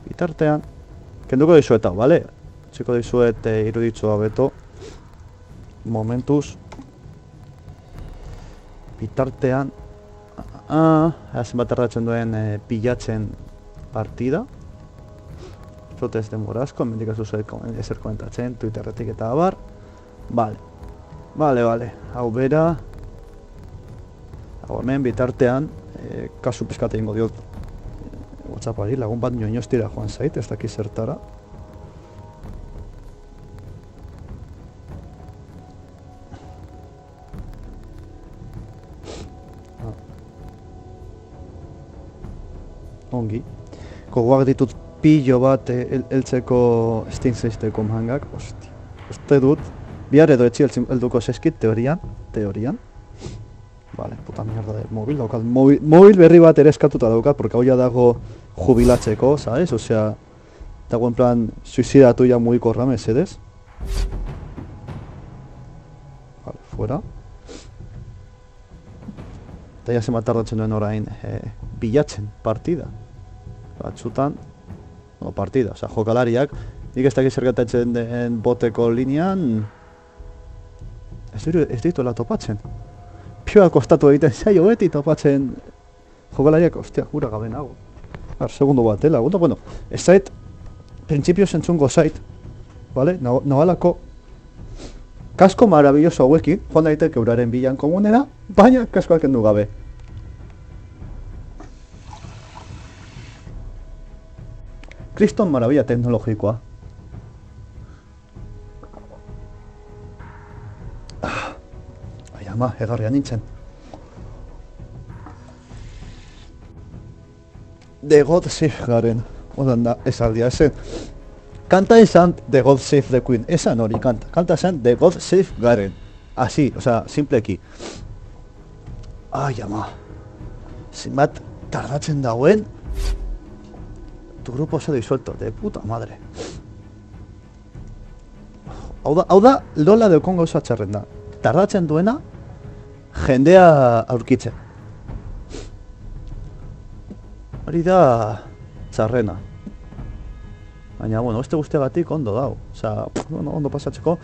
Bitartean, kenduko dizuet hau, bale? Txiko dizuet iruditzua beto. Momentuz. Bitartean, zenbat tardatzen duen pilatzen partida. Zote ez denbora asko, mendik ez duzu ezer komentatzen, Twitterretik eta abar. Vale. Hau bera. Hau hemen bitartean, kasu pizkate ingo diot. WhatsAppari lagun bat ñoñostira joan zait, ez daki zertara. Ongi. Gogoak ditut pillo bat heltzeko Steam Systemeko hangak, hosti. Uste dut, bihar edo etzi helduko zeskit, teorian. Vale, puta mierda de mobil daukat. Mobil berri bat ere eskatuta daukat, porque hau ja dago jubilatzeko, ¿sabes? Osea, dago en plan suizidatu ja mugikorra, mesedez. Vale, fuera. Eta ja zenbat tardatzen duen orain bilatzen partida. Batzutan, no, partida, osea, jokalariak, nik ez dakit zergatatzen den boteko linean, ez dituela topatzen. Pioa kostatu egiten zaio beti topatzen jokalariak, ostia, gura gabe nago. Segundo bat, lagundu, bueno, ez zait, printzipioz entzungo zait, vale, nabalako, kasko marabilloso hauekin, joan daiteke uraren bilan komunera, baina kaskoak kendu gabe. Kriston maravilla teknologikoa. Ai ama, egarrian nintzen. The God Save Garen. Odan da, esaldia zen. Kanta esan The God Save the Queen. Esan hori kanta. Kanta esan The God Save Garen. Así, o sea, simpleki. Ai ama. Zenbat tardatzen dauen. Tu grupo se ha disuelto, de puta madre. Hau da, lola deukon gauza txarren da. Tardatzen duena, jendea aurkitzen. Hori da txarrena. Baina, bueno, beste guztiagatik ondo dau. Osa, bueno, ondo pasatzeko.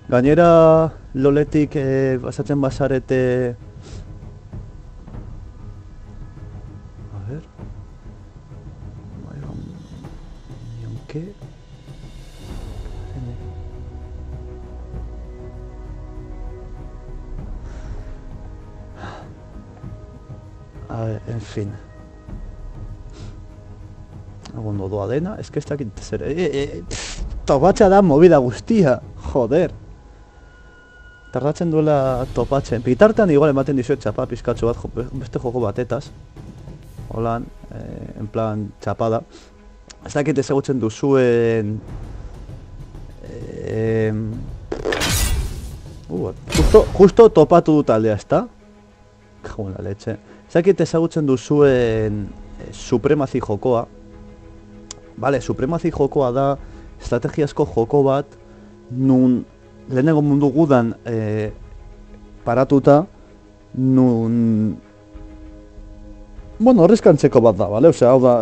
Gainera, loletik pasatzen bazarete... A ver... ¿Qué? A ver, en fin. Ondo doa dena, ez que ez dakit zer... Topatzea da movida guztia, joder. Tardatzen duela topatzen. Bitartean igual ematen dizuet txapa pizkatxo bat, beste joko batetaz. Holan, en plan txapada. Ez dakit ezagutzen duzuen... Justo topatu dut aldea, ezta? Kago la leche. Ez dakit ezagutzen duzuen Supremacy jokoa. Vale, Supremacy jokoa da estrategiazko joko bat nun lehenengo mundu gudan paratuta nun... Bueno, horrezkantzeko bat da, vale? Osea, hau da...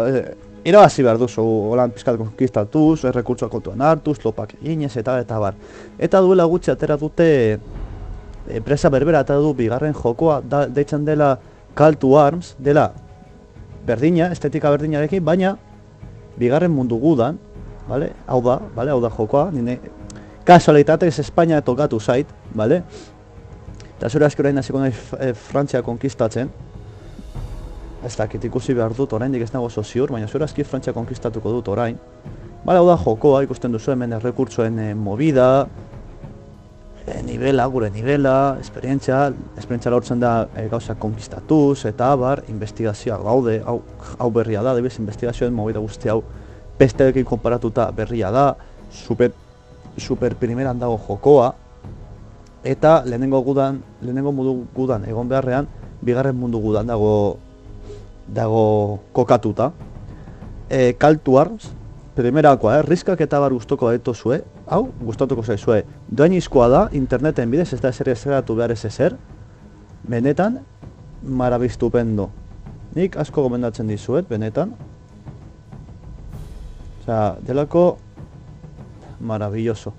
Irabazi behar duzu, holan pizkat konkistatuz, errekurtsoak kontuan hartuz, lopak eginez eta bar. Eta duela gutxi atera dute enpresa berbera atera du bigarren jokoa, deitzen dela Call to Arms, dela berdina, estetika berdinarekin, baina bigarren mundu gudan, vale? Hau da jokoa, nire kasualitatez Espainia tokatu zait, vale? Eta zure aski orain hasiko nahi Frantzia konkistatzen. Ez dakit ikusi behar dut oraindik ez nago ziur, baina zure aski Frantzia konkistatuko dut orain. Bale, hau da jokoa, ikusten duzu hemen errekurtsoen movida, gure nivela, esperientzia lortzen da gauza konkistatuz, eta abar, investigazioak daude, hau berria da, adibidez, investigazioen movida guzti hau besteekin konparatuta berria da, super primeran dago jokoa, eta lehenengo modu gudan egon beharrean, bigarren mundu gudan dago kokatuta. Call to Arms, primerakoa, riskak eta bar gustoko dituzue, hau, gustatuko zaizue. Doainizkoa da, interneten bidez, ez da eser eskeratu behar ez ezer, benetan, marabistupendo. Nik asko gomendatzen dizuet, benetan. Osea, delako maravilloso.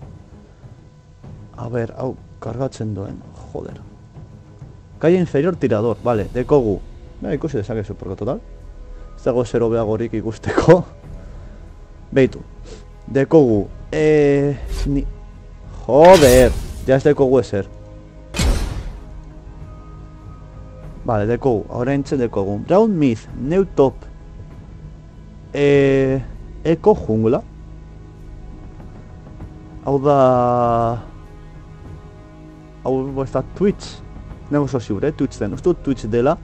A ber, hau, kargatzen duen, joder. Calle inferior tirador, vale, dekogu. Ikusi dezakezu, porque total. Ez dago zero beagorik ikusteko. Beitu. Dekogu. Joder, ya ez dekogu ezer. Vale, dekogu, orain zen dekogu. Brown Myth, New Top. Eko jungla. Hau da... Hau ez da Twitch. Nego zo ziur, Twitch den. Uste Twitch dela.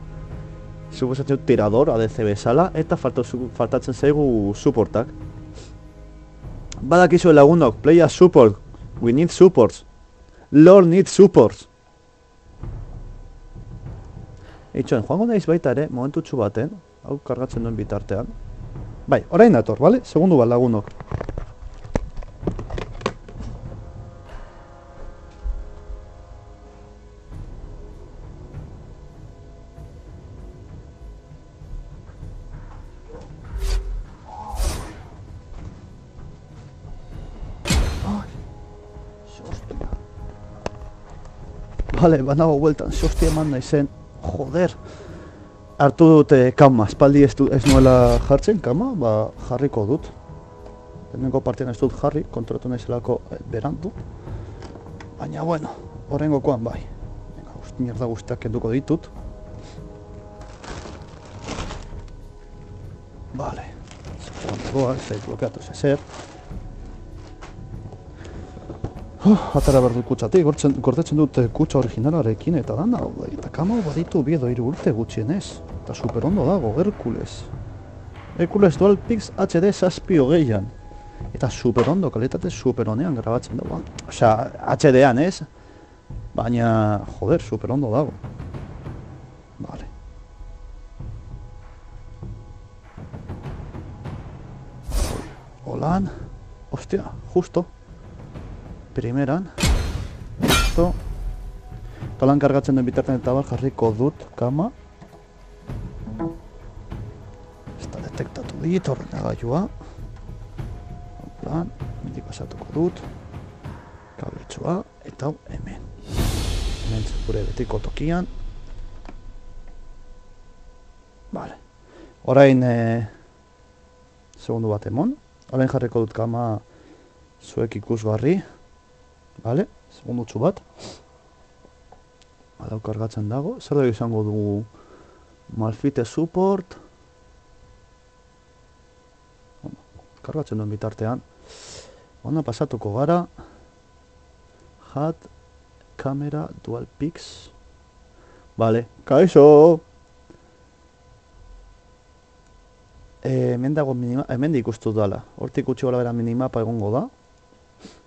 Suposatzen dut tirador, ADC bezala. Eta faltatzen zaigu supportak. Badakizu lagunok, play a support. We need supports. Lord needs supports. Eitxoen, joango naiz baita ere, momentutxu baten. Hau kargatzen duen bitartean. Bai, orain dator, bale? Segundu bat lagunok. Vale, banago bueltan, hostia eman naizen. Joder. Hartu dute kama, espaldi ez nuela jartzen kama, ba jarriko dut. Lehenengo partian ez dut jarri, kontrolatu naizelako berandu. Baina bueno, horrengokoan bai. Mierda guztiak kenduko ditut. Vale. Segundoa, ez zait blokeatu ezer. Atara behar dut kutsatik, gordetzen dut kutsa originalarekin eta dana, eta kama baditu biedo 3 urte gutxienez. Eta super ondo dago, Herkules. Herkules Dual Pix HD 720an. Eta super ondo, kalitate super honean grabatzen dago. Osea, HD-an ez, baina, joder, super ondo dago. Vale. Holan, hostia, justo. Primeran. Justo. Talan kargatzen duen bitarten eta bar jarriko dut kama. Ez da detektatu dit ordenagailua. Plan, mendik pasatuko dut. Kabletxoa, eta hau hemen. Hemen gure betiko tokian. Vale. Orain, segundu bat emon. Orain jarriko dut kama zuek ikusgarri. Vale, segundutxu bat. Adau kargatzen dago. Zer da izango dugu Malfite support. Kargatzen duen bitartean. Ona pasatuko gara. Hat, kamera, dual pix. Vale, kaixo! Hemen dago minima, hemen ikustu dala. Hortik utxi gara bera minimapa egongo da.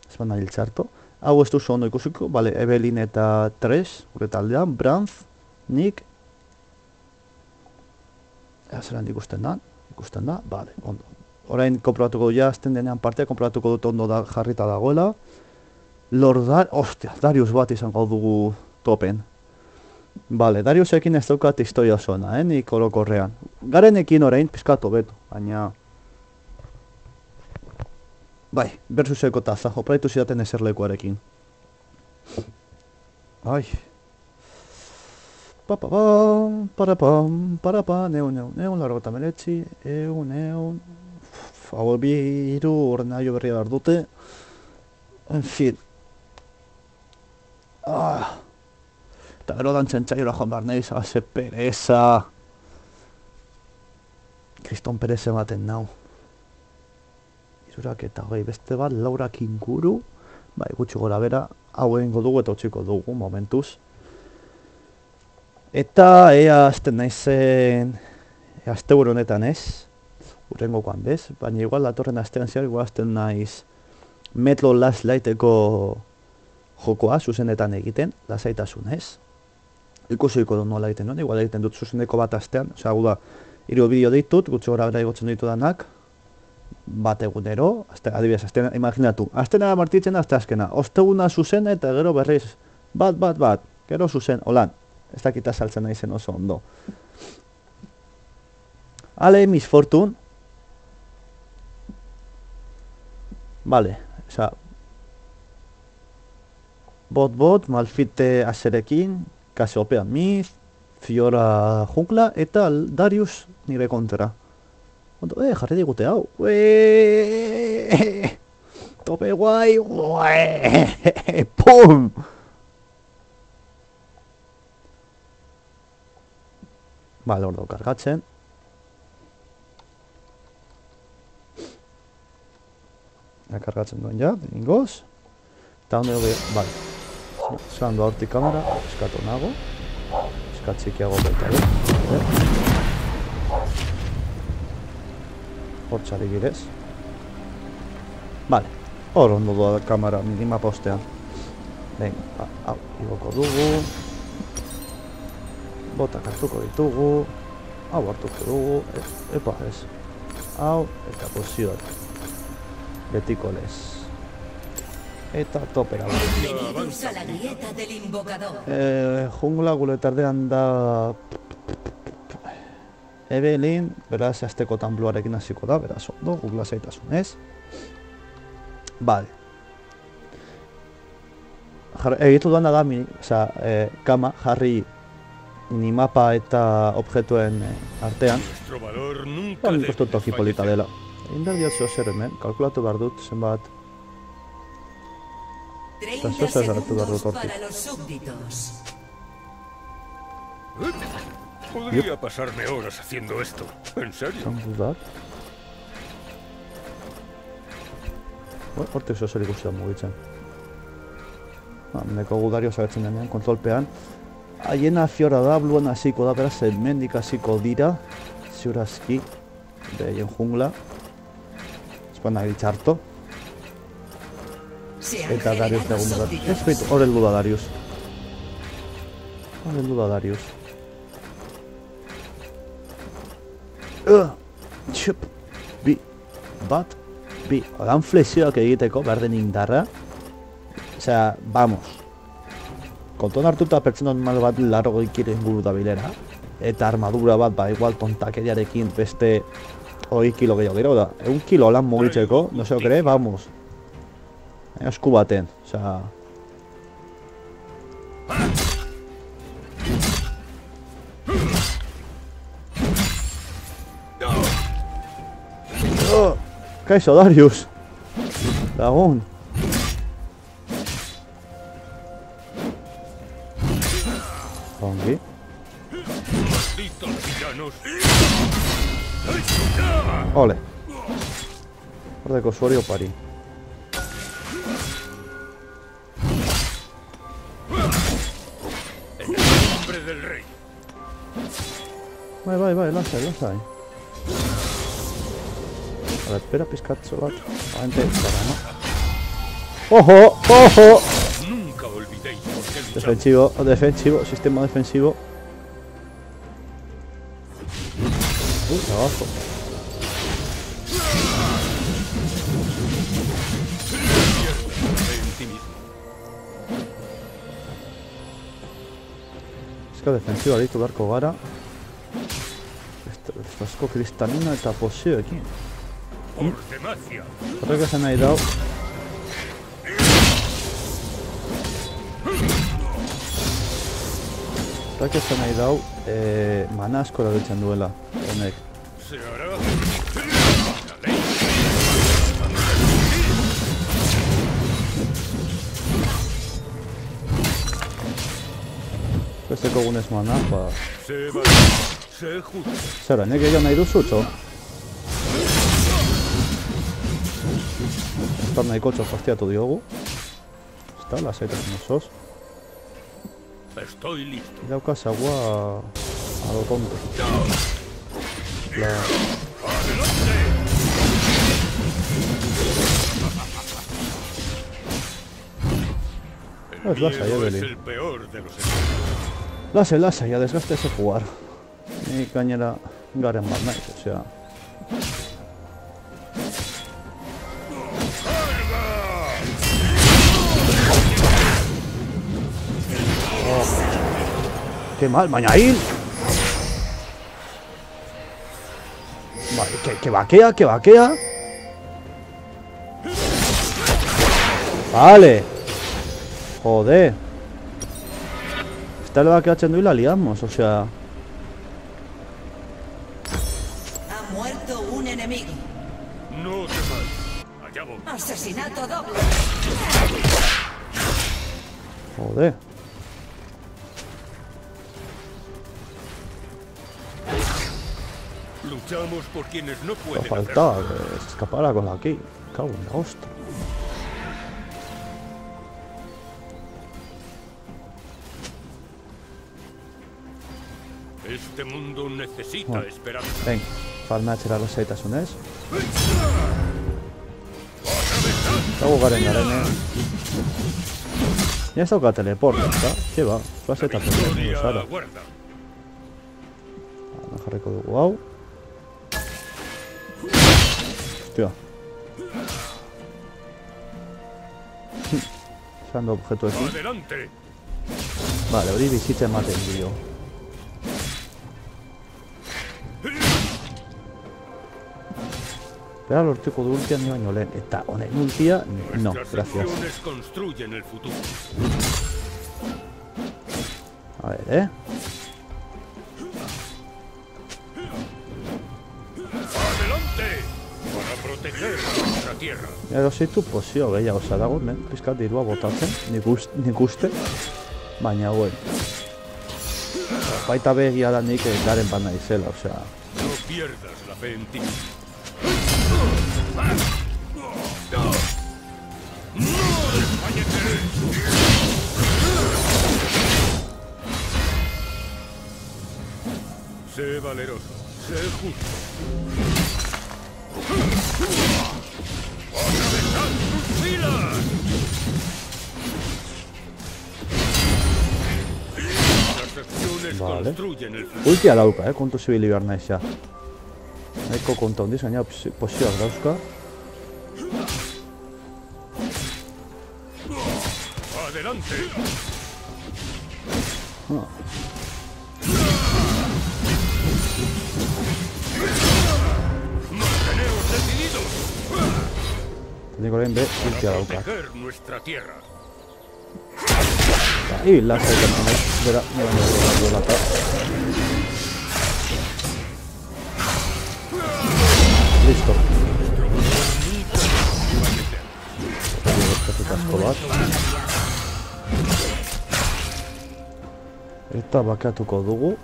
Ez baina hiltzarto. Hau ez duzu ondo ikusiko, vale, Evelyn eta Tres, gure taldean, Branz, Nick. Zeran ikusten da, vale, ondo. Orain konprobatuko du azten denean partea, konprobatuko dut ondo da jarrita dagoela. Ostia, Darius bat izango dugu topen. Vale, Dariusekin ez daukat historia zona, nik orokorrean. Garenekin orain, pizkatu betu, baina... Bai, versuseko taza, operaitu zidaten eserlekuarekin. Ai. Papapam, parapam, parapam, neun, largo eta meretzi, neun... Hau bi hiru ordenaio berria behar dute. En fin. Eta gero dantzen txaiora joan behar nahi, ze pereza. Kriston pereza ematen nau. Irurak eta hogei beste bat, laurak inguru. Bai, gutxi gora bera, hau egingo dugu eta utziko dugu, momentuz. Eta ea azten naizen, azte honetan ez, urrengokoan bez, baina igual datorren astean zehar, igual azten naiz Metro Last Lighteko jokoa zuzenetan egiten, lasaitasun ez. Ikusiko du nola egiten duen, igual egiten dut zuzeneko bat astean, osea, hau da, 3 bideo ditut, gutxi gora bera igotzen ditu danak, bat egunero, adibidez, astena, imaginatu, astena martitzen azte azkena, osteguna zuzen eta gero berriz, bat, gero zuzen, holan, ez dakita saltzen naizen oso ondo. Ale, Miss Fortune. Vale, osea, bot, Malfite azerekin, Cassiopeia Miss, Fiora jungla eta Darius nire kontra. Ondo, jarri digute hau. Tope guai. Pum! Vale, ordo kargatzen. Kargatzen duen ja, ingoz. Eta ondo dugu, vale. Zelan doa hortik kamera, eskatu nago. Eskatzikiago baita du. Hortxari girez. Vale, hor ondo doa kamera minima postean. Venga, hau, igoko dugu. Botak hartuko ditugu. Hau hartuko dugu. Epa, ez. Hau, eta pozioak. Betiko lez. Eta topera. Bienvenidos a la grieta del invocador. Jungla gure tardean da... Evelyn, beraz, azteko tambluarekin hasiko da, beraz, ondo, gugla zaitasun, ez? Vale. Egitu duan da, kama, jarri minimapa eta objektuen artean. Nik uste toki polita dela. Indar diotzo zer hemen, kalkulatu behar dut, zenbat... 30 segundos para los súbditos. Podría pasarme horas haciendo esto. ¿En serio? Hortik zer ikusi da mugitzen. Meneko gudario zagertzen denean, kontrolpean. Haiena Fiora da, bluan hasiko da, beraz, hemendik hasiko dira. Ziurazki, behien jungla. Espan agitxarto. Eta Darius dagun da. Ez baitu, hor heldu da Darius. Hor heldu da Darius. Txup. Bi. Odan flexioak egiteko, behar den indarra. Osea, vamos. Konton hartuta pertsona normal bat largo ikiren guru da bilera. Eta armadura bat, igual tontakeriarekin beste 20 kilo gehiago dira, da. 1 kilo lan mugitzeko, no se lo cree, vamos. Esku baten, osea... Kaixo, Darius! Lagun! Ongi. Ole! Hordeko zuari opari. Bai, lasai. A ver, espera, pizkatzo bat. Agente, para, no? ¡Ojo! Nunca olvidéis por qué Defensivo, sistema defensivo. Abajo. Eska defensiva ditu beharko gara. Asko kristalina eta pozioekin. Horrek esan nahi dau. Mana asko erabiltzen duela, honek. Besteko gunez mana, ba... Zera, nek egian nahi duzutxo? Estar nahiko txofastiatu diogu. Está, lasaitasun osoz. Estoy listo. Daukaz agua... a lo tonto. Ez lasai, Evelyn. Lase, ya desgaste ese jugar. Ni gainera garen bat naiz, osea. Qué mal, baina hil! Vale, que vaquea. Vale. Joder. Esta le va quedando y la liamos, o sea. Ha muerto un enemigo. No temáis. Allá voy. Asesinato doble. Joder. Luchamos por quienes no Me pueden faltaba hacerlo. que se escapara con la aquí. Cago en la hostia. Este mundo necesita Bueno. esperanza. Venga, farmeatzera lasaitasunez. Zago garen garenean. Ya ez dauka teleporta, eta? Ke ba, flasetatzen Victoria zara. aguarda. Jarriko dugu hau. Hostia. Zando objektuekin. Adelante. Vale, hori bizitza ematen dio. Bera lortuko du ultia ni baino lehen. Eta honen ultia, no, Nuestras gracias. acciones construyen el futuro. A ver, Adelante. Para proteger nuestra tierra. Erositu pozio gehiago zadago, pizkat dirua botatzen, nik uste, baina hauen. Baita begia da nik garen bat naizela, osea. No pierdas la fe en ti. Sé valeroso, sé justo. ¡Atravesad sus filas! Las acciones Vale. construyen el futuro. Ultia dauka, kontu zibili behar naiz ja. Nahiko konta hondiz, gaina pozioak dauzka. ¡Adelante! Ah. ¡Manteneos decididos! Teniko lehen be, ultia Para dauka. proteger nuestra tierra. Hi, lasaitatzen naiz, bera, nire baino duelata. Listo. Asko bat. Eta bakatuko dugu.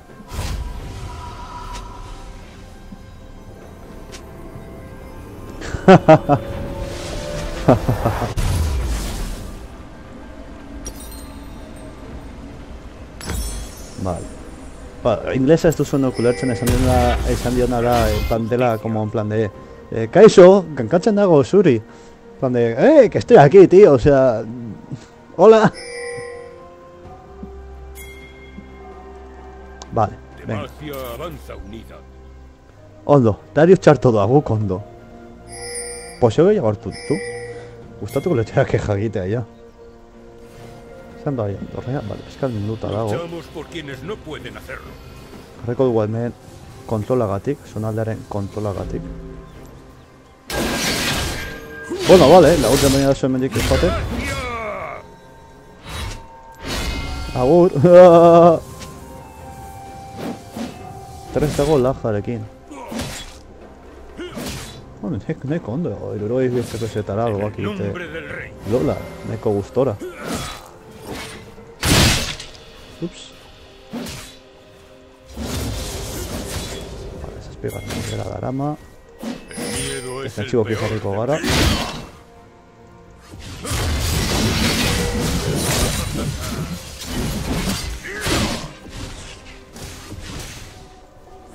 Vale. Ba, inglesa ez duzu nok ulertzen, esan diona da, en plan dela, como en plan de... Kaixo, kankatzen dago zuri. En plan de, que estoy aquí, tío, o sea... Hola. Vale, venga. Demacia avanza unida. Ondo, Darius txarto da, guk ondo. Poseo gehiago hartu ditu. Gustatuko letxeak egitea, ja. Zan da, dorrea, vale, eskal minuta dago. Luchamos por quienes no pueden hacerlo. Jarreko dugu hemen kontrolagatik, zonaldearen kontrolagatik. Bueno, vale, laguntzen baina da zuen mendik izate. Agur! Tres dago lajarekin. Bueno, neko ondo, irurogei bizteko zetara En algoak el egite. nombre del rey. Lola, neko gustora. Ups. Vale, zazpigar nire darama. El miedo es el Defentsibo peor jarriko del gara.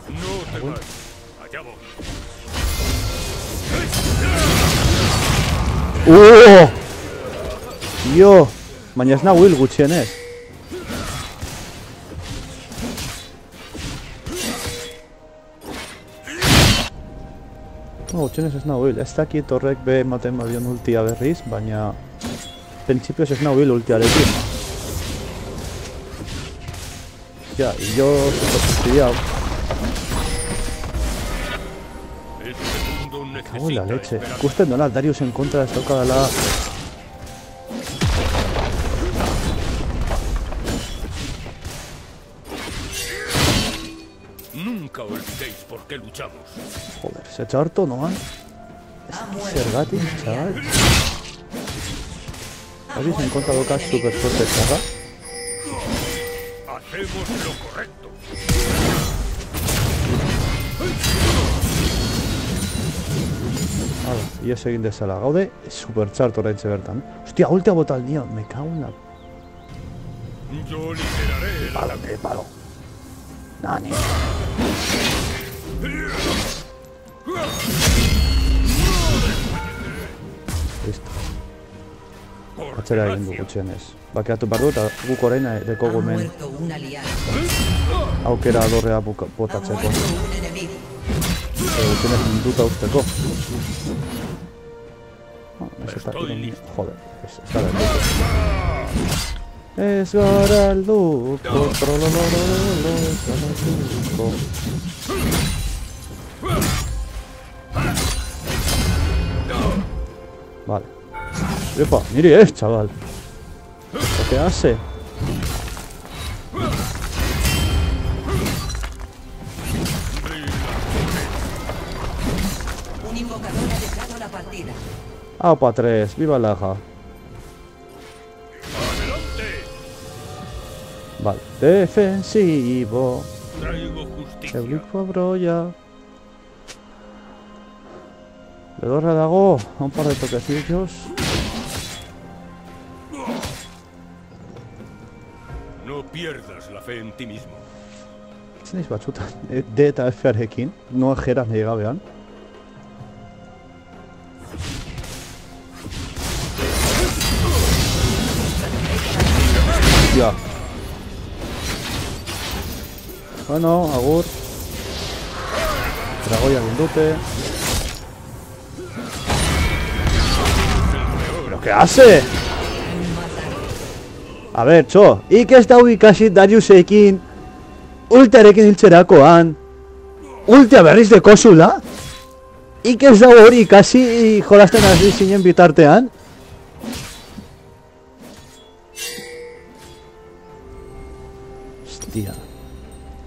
No temáis. Allá voy. Tio! Baina ez nahuil gutxienez. Gutxenez ez nabil, ez dakit horrek be ematen badion ultia berriz, baina printzipioz ez nabil ultiarekin. Ja, yo superfastidiao. Cago en la leche. Ikusten dola, Darius en kontra ez daukadala. Nunca olvidéis por qué luchamos. Joder, se ha echado harto, ¿no? Zergatik, chaval. Darius en kontra doka super fuerte txarra. Hacemos lo correcto. Hala, ies egin dezala. Gaude, super txarto oraintxe bertan. Hostia, ultia bota al nion, me cago en la... Yo lideraré el Palo, ataque. palo. Nani. Listo. Por Atzera egin du desgracia. gutxienez. Bakeatu behar du eta guk orain dekogu Ha hemen muerto un aliado. aukera adorrea Ha botatzeko. muerto un enemigo. Gutxienez munduta usteko. Ez eta Estoy iron... listo. Joder, ez gara helduko. Ez gara helduko, trololololo, ez gara helduko. Vale. Epa, niri ez, chaval. ¿Qué hace? Un invocador ha dejado la partida. Aupa 3, viva la ja. ¡Adelante! Vale, defensivo. Traigo justicia. Euliko broia. Bedorra dago, a un par de toquecillos. No pierdas la fe en ti mismo. Zeneiz batzutan, D eta F-arekin, no ejeran nahi gabean. Hostia. Bueno, agur. Dragoia gindute. ¿Pero qué hace? A ver, txo, ez dau ikasi Dariusekin ultiarekin hiltzerakoan ultia berriz dekozula? Ez dau hori ikasi jolasten hasi zinen bitartean? Hostia.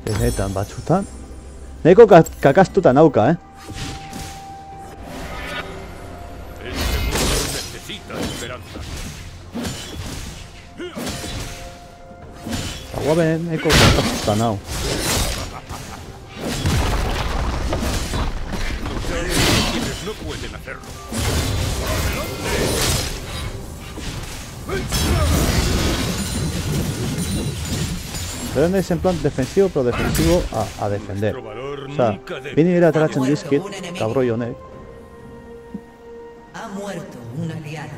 Benetan batzutan nahiko kakastuta nauka, Este mundo necesita esperanza. Aguaben, nahiko kakastuta nau. Quienes no pueden hacerlo. Pero es en plan defensivo, pero defensivo a defender. Nuestro valor O sea, nunca debe. bini gira ateratzen dizkit, kabroi honek. Ha muerto un aliado.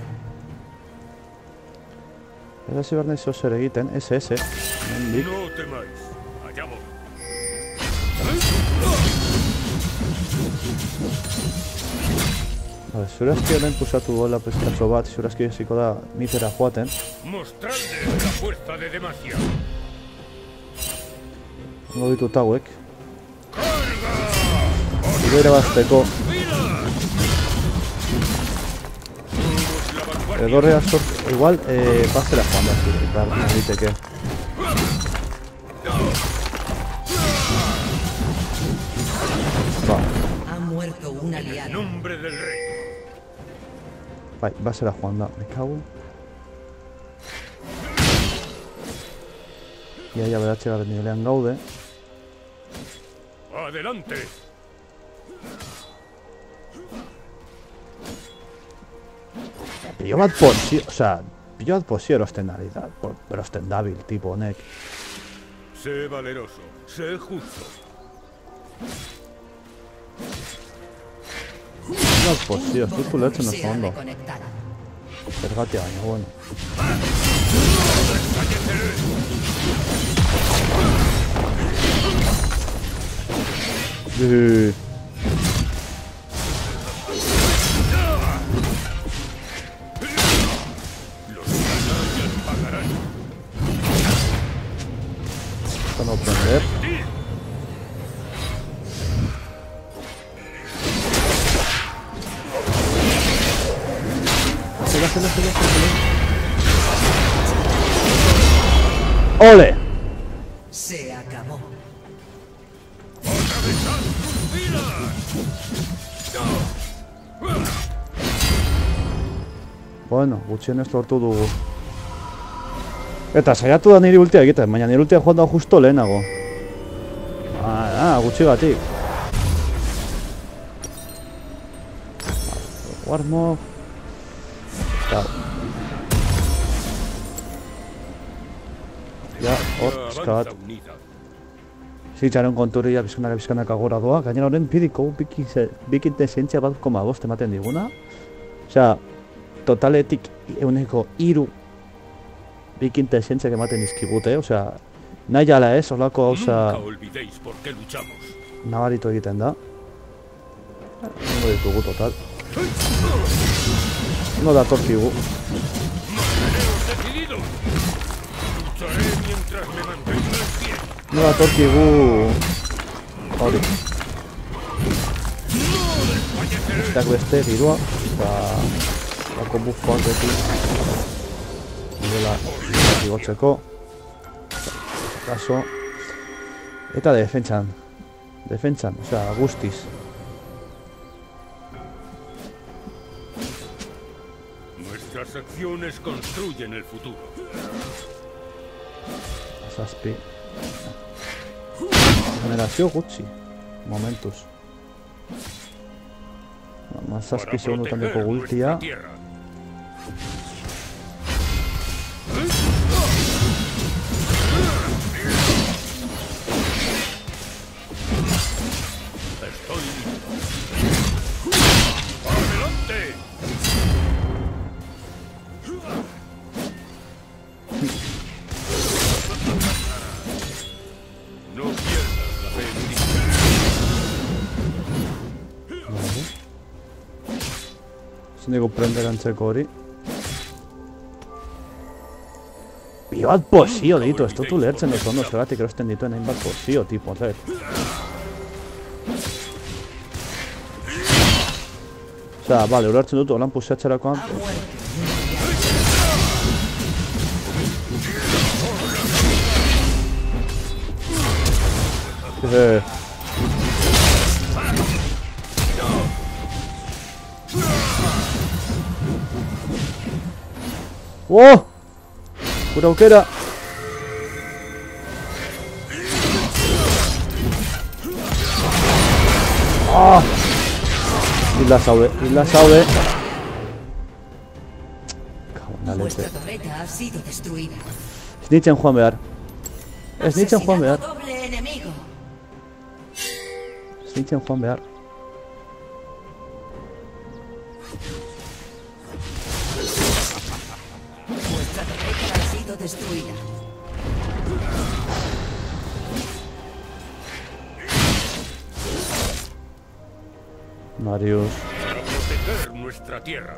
Ez hasi behar nahi zer egiten, SS. Hemendik. No temáis. Allá voy. Vale, zurazki honen pusatu gola peskatxo bat, zurazki eziko da mitera joaten. Mostradles la fuerza de Demacia. Ondo ditut hauek. Gero irabazteko edorrea sort... Igual, bazera joan da zirritar, egiteke. Ba, Ha muerto un En aliado. nombre del rey. bai, bazera joan da, me cago. Iaia beratxegaren nivelean gaude. Adelante. Pilo bat pozio, osea, pilo bat pozio erosten ari da, erosten dabil, tipo honek. Sé valeroso. Sé justo. Pilo bat pozio, ez dut ulertzen oso Se ha ondo. reconectado. Zergatia baina, bueno. ¡Ole! Se acabó. Bueno, gutxienez lortu dugu. Eta saiatu da niri ultia egiten, baina niri ultia joan da justo lehenago. Gutxigatik. Warmog. Eta... Ja, hor, pizka bat. Zitzaren konturia bizkanak agora doa. Gainera horren pidiko bikinte zientzia bat 1,5 ematen diguna. Osea, totaletik euneko 3 bikinte zientziak ematen dizkigute, osea, nahi ala ez, olako gauza nabaritu egiten da. Nengo ditugu total. No da torkigu. No da torkigu... Hori. Besteak beste, dirua. Eta... Lako buffoak beti. Nirela igotzeko. Kaso. Eta defentsan. Defentsan, osea, guztiz. Nuestras acciones construyen el futuro. Zazpi. Generazio gutxi. Momentuz. Mazazpi segundutan deko gultia. Nego prendere antzeko hori. Bat pozio ditu, ez dutu lehertzen ez ondo zergatik erosten dituen hainbat pozio tipo, zer. Osea, bale, ulertzen dut holan puseatzerakoan. ¡Oh! ¡Pura aukera! ¡Ah! Isla Saude, Isla Saude. Vuestra torreta ha sido destruida. Snitchen joan behar. Snitchen joan behar. Doble enemigo. Snitchen joan behar. Vuestra torreta ha sido destruida. Marius. Para proteger nuestra tierra.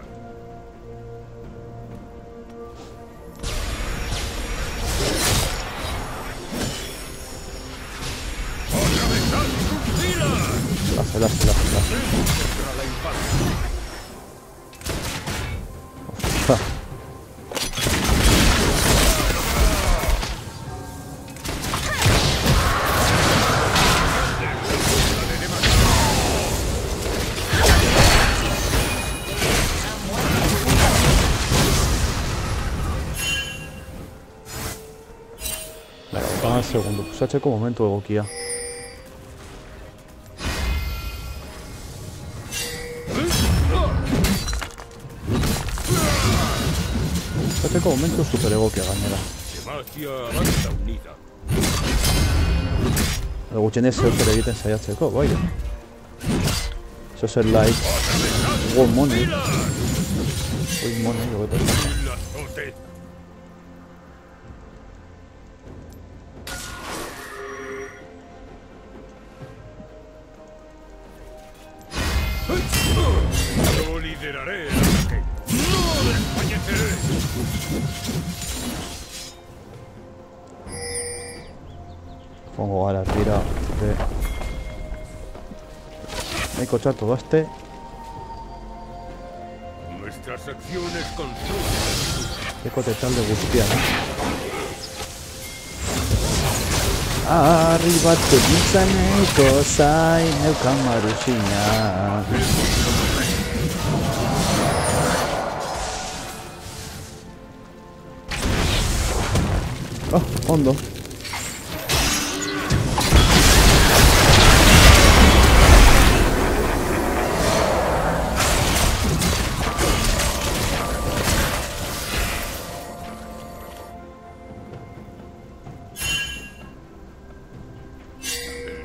Láse. Ostras. Segundo, pusatzeko momentu egokia. Pusatzeko momentu super egokia gainera. Gutxienez zeuzer egiten saiatzeko, bai. Zeuzer like. Go money. Oi money, hogeto. Yo lideraré el ataque. ¡No desfalleceré! Pongo gara tira de... Nahiko txartu dazte. Nuestras acciones construyen. Eko talde guztiak. Arriba tu nintzaneko zain neukan maruzina. Oh, ondo.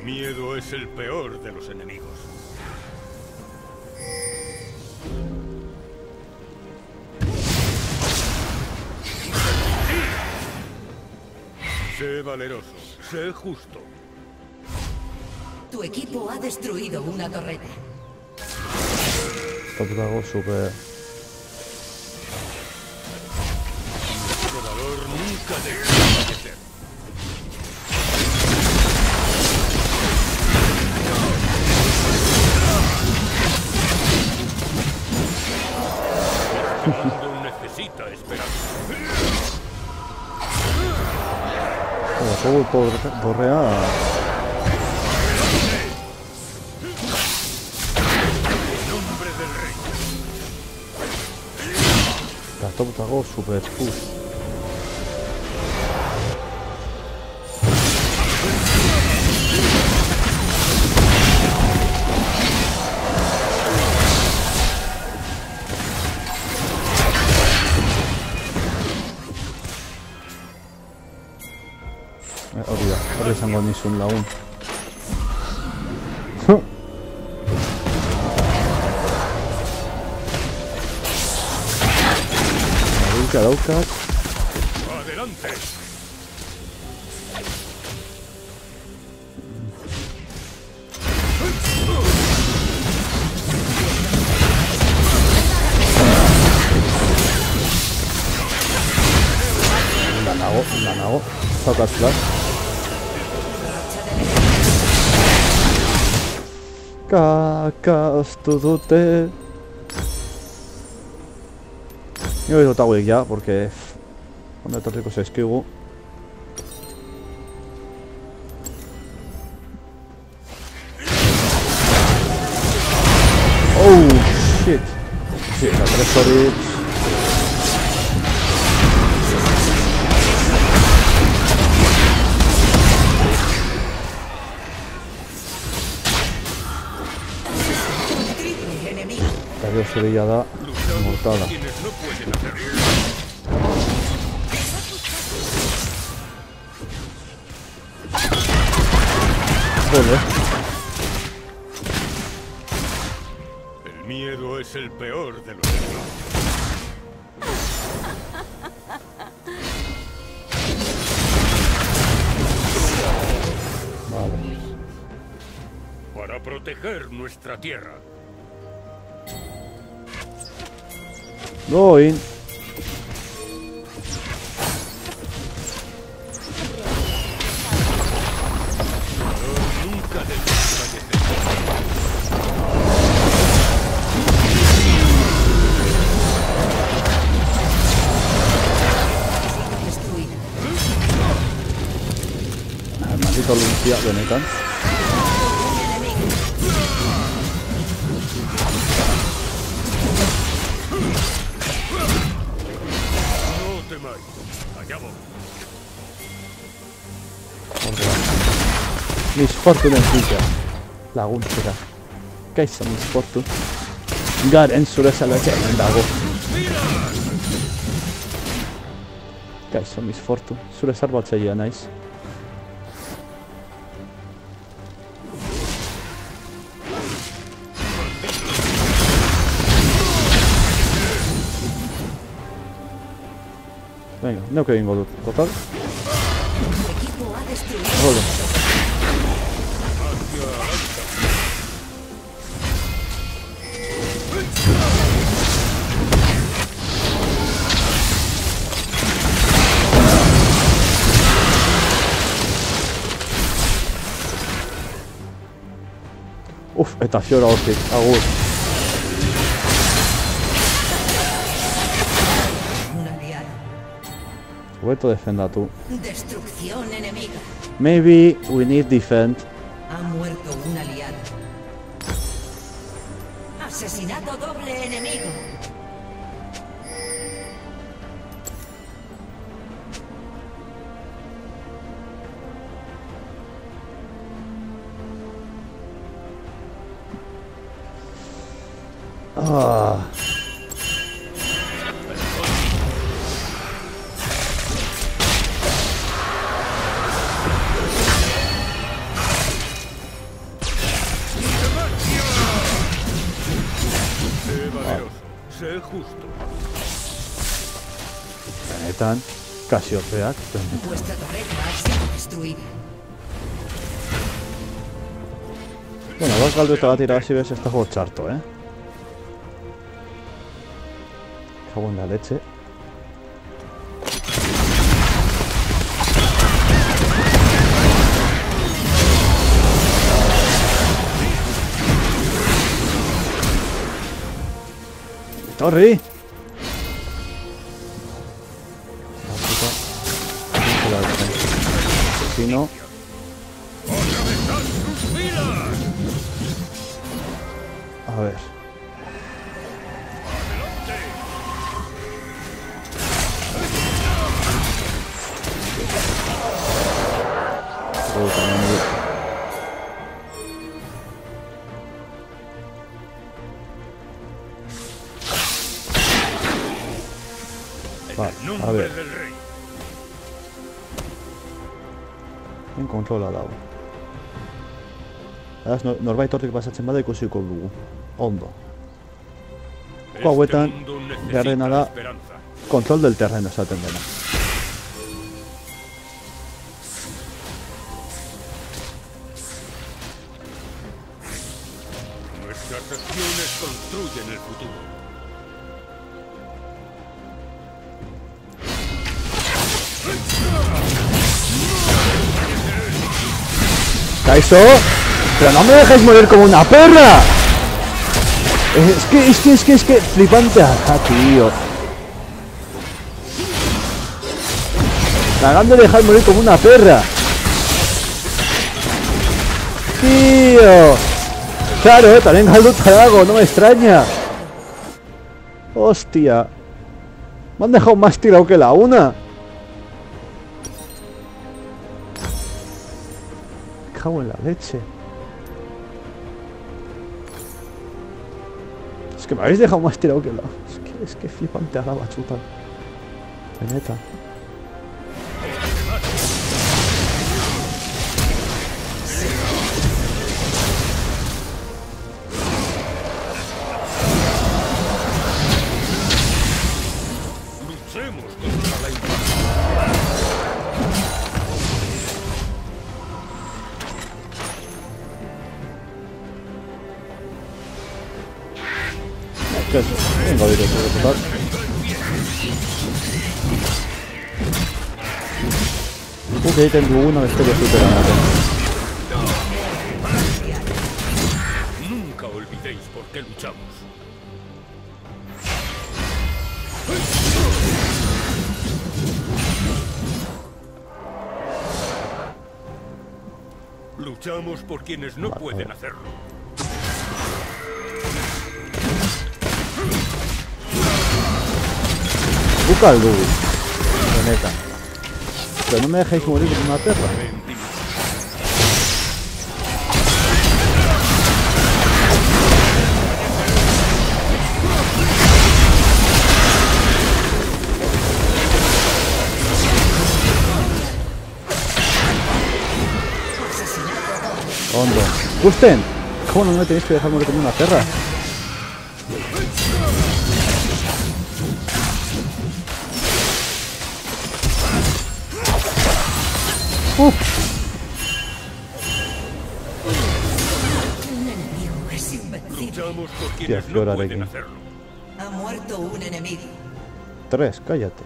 El miedo es el peor de los enemigos. Sé valeroso, sé justo. Tu equipo ha destruido una torreta. Top dago super. Nuestro valor nunca debe desaparecer. El mundo necesita esperanza. Como juego torrea. En nombre del rey. La top dago super push. Hori esango nizun lagun. Marulka daukat. Adelante. Nago. Daukat flash. Kakaztu dute. Nio dut hauek ja, porque ondo etorriko zaizkigu. Oh, shit. Sí, la 3 horitz. Dario zurilla da mortala. Quienes no pueden hacerlo. Joder. El miedo es el peor de los enemigos. Vale. Para proteger nuestra tierra. Going. Nunca debe fallecer. Destruida. Maldito Luncia, benetan. No temáis. Allá voy. Misfortune entzita. Laguntzera. Kaixo misfortune. Garen zure salatzen dago. Kaixo misfortune. Zure salbatzailea naiz. Venga, neuk egingo dut, total. Equipo ha destruido. Jode. Uf, eta Fiora hortik, agur. Un aliado. Roberto, defenda tú. Destrucción enemiga. Maybe we need defend. Ha muerto un aliado. Asesinato doble enemigo. Ah. Sé valeroso, sé justo. Benetan. Cassiopeac. Vuestra torreta ha sido destruida. Bueno, vas galdu eta bat irabazi bez ez dago txarto, Cago en la leche. ¡Torri! Si no... ¡Atravesad sus filas! A ver... Vale, En a nombre ver, del rey. ¿quién controla dago? Beraz, norbait hortik pasatzen bada ikusiko dugu. Ondo. Hauetan, mundo necesita beharrena da esperanza. kontrol del terreno esaten dena. Nuestras acciones construyen el futuro. ¡Kaiso! ¡Pero no me dejáis morir como una perra! Es que flipante. Ah, tío. Me hagan de dejar morir como una perra. Tío. Claro, también Galdo Tarago, no me extraña. Hostia. Me han dejado más tirado que la una. Me cago en la leche. Es que me habéis dejado más tirado que la... Es que flipante a la bachuta. De neta. Luchemos contra la invasión. ¿Qué es eso? Venga, directo, total. Guk egiten duguna besterik zutera ematen. Nunca olvidéis por qué luchamos. Luchamos por quienes no pueden hacerlo. Buka al dugu. De neta. Pero no me dejéis morir como una perra. Hondo. ¡Gusten! ¿Cómo no me tenéis que dejar morir como una perra? Un enemigo es invencible. Luchamos por Hostia, quienes no hora pueden de hacerlo. Ha muerto un enemigo. 3, cállate.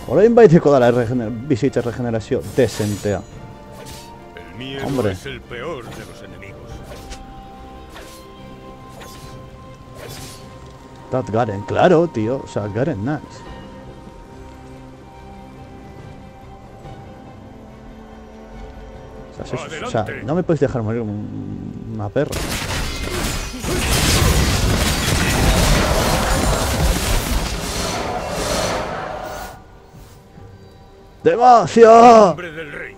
Orain baiteko dara bizitza regenerazio desentea. El miedo Hombre. es el peor de los enemigos. Dat Garen, claro, tío. O sea, Garen nice. O sea, no me podéis dejar morir una perra. ¡Demasiado! Hombre del rey.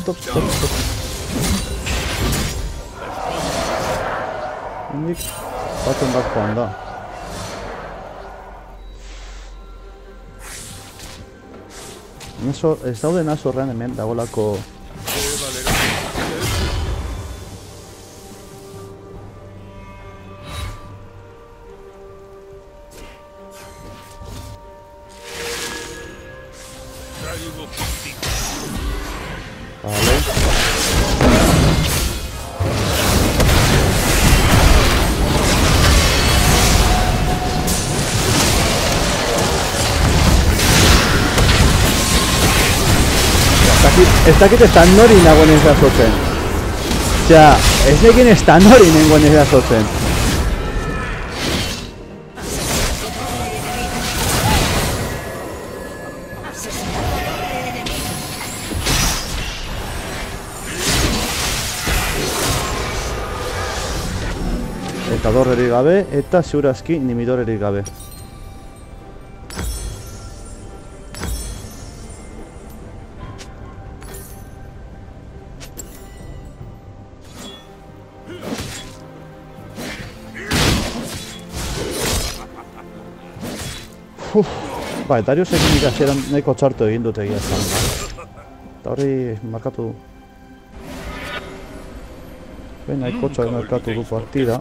Top. Nik baten bat joan da. Ez daude nazorrean hemen dagolako... Ez dakit estan nori nagoen ez jasotzen. Osea, ez nekin estan nori nengoen ez jasotzen. Eta dorrerik gabe, eta ziurazki inhibitorerik gabe. Ba, eta Dariosekin ikasieran nahiko txartu egin dut egia esan. Eta hori markatu du. Nahiko txartu markatu du partida.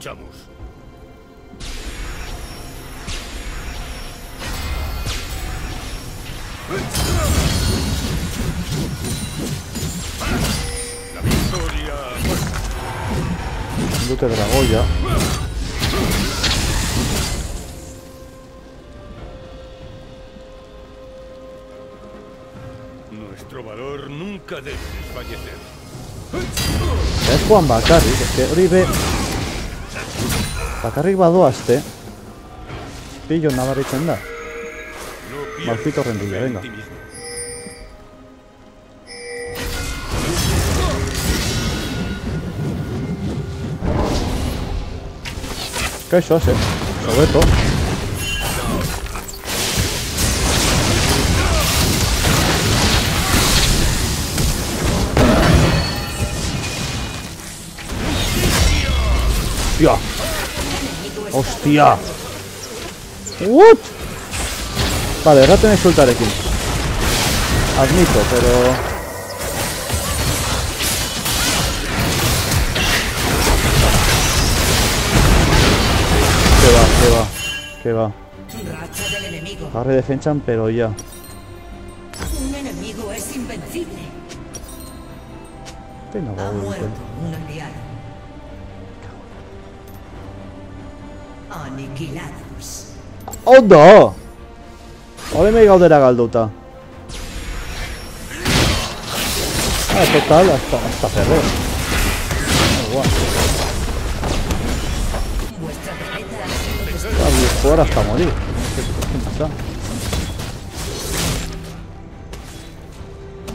Dute dragoia. Nuestro valor nunca debe desfallecer. Ez joan bakarrik, eske hori be... Bakarrik badoazte. Pillo nabaritzen da. Malfito rendilla, venga. Kaixo, haze. Sobeto. Hostia. Hostia. What? Vale, erraten exultarekin. Admito, pero... Que va. Racha del enemigo. Agarre defensan, pero ya. Un enemigo es invencible. Pena, Ha muerto un aliado. Aniquilados. Ondo! Hore gaudera galduta. Total, hasta Ferrer. Vuestra planeta ha sido destruida. Va a jugar hasta morir. ¿Qué pasa?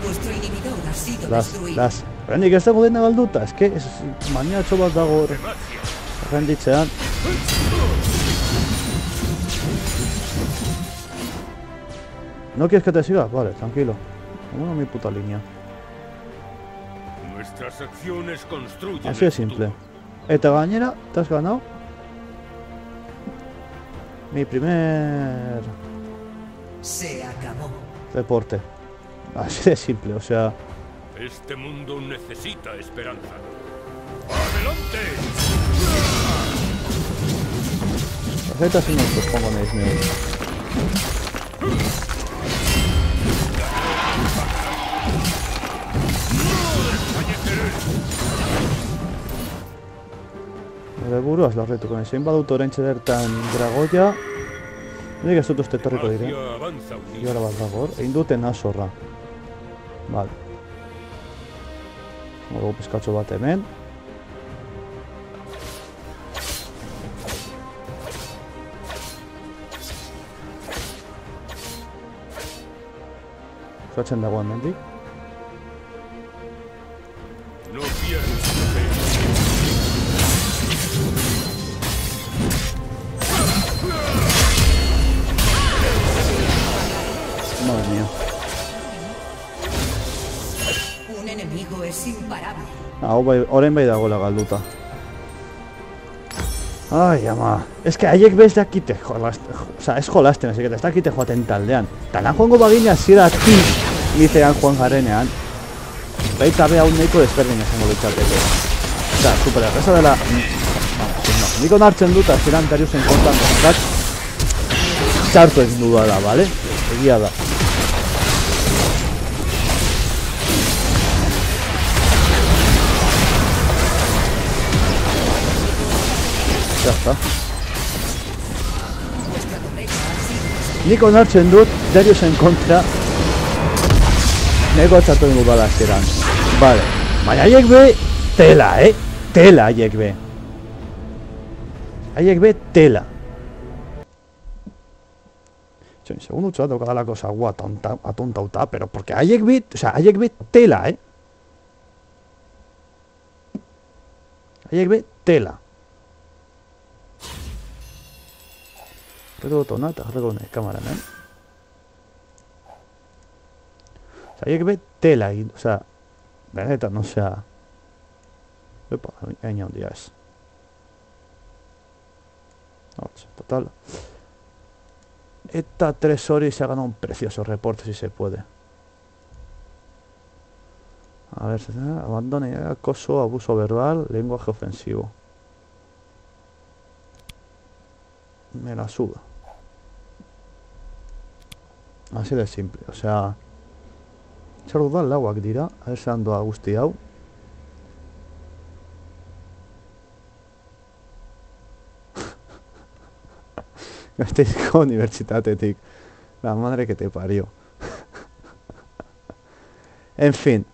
Vuestro inhibidor ha sido destruido. Las... Rendik ez dago dena galduta, eske maniatxo bat dago renditzean. ¿No quieres que te siga? Vale, tranquilo. Bueno, mi puta línea. Nuestras acciones construyen. Así de simple. Eta gainera, te has ganado mi primer Se acabó. deporte. Así de simple, o sea... Este mundo necesita esperanza. ¡Adelante! Tarjetas y nos los pongo en Disney. Nire buruaz larretuko nahi, zein badut oraintxe bertan dragoia. Nik ez dut uste etorriko dire. Iora bat dago hor, egin dute nazorra. Vale. Mogo pizkatxo bat hemen. Eskatzen dago hemendik. No pierdas tu fe. Madre mía. Un enemigo es imparable. Orain bai dagoela galduta. Ai, ama. Ez que haiek bez dakite jolasten. Osa, ez jolasten, ez dakite joaten taldean. Talan joango bagina ziratik lizean joan garenean. Baita be hau nahiko desberdin esango litzateke. Osa, super erreza dela... no. Nik onartzen dut aziran Dariusen kontan kontak txartu egin dudala, bale? Egia da. Ya está. Nik onartzen dut Dariusen kontra nego txartu egin dudala aziran. Vale. Baina haiek be tela, Tela haiek be. Haiek be tela. Segundo txat daukadalako sagua atontauta, pero porque haiek be, o sea, haiek be tela, Haiek be tela. Pero tona eta jarreko nahi kamaran, O sea, haiek be tela egin, o sea, benetan, o sea... Epa, gaina handia ez. Total. Eta 3 horas se ha ganado un precioso reporte si se puede. A ver, abandone, acoso, abuso verbal, lenguaje ofensivo. Me la suda. Así de simple, o sea... Zer dudan lauak dira, a ver se ando a guzti hau. Gasteizko unibertsitatetik. La madre que te parió. En fin.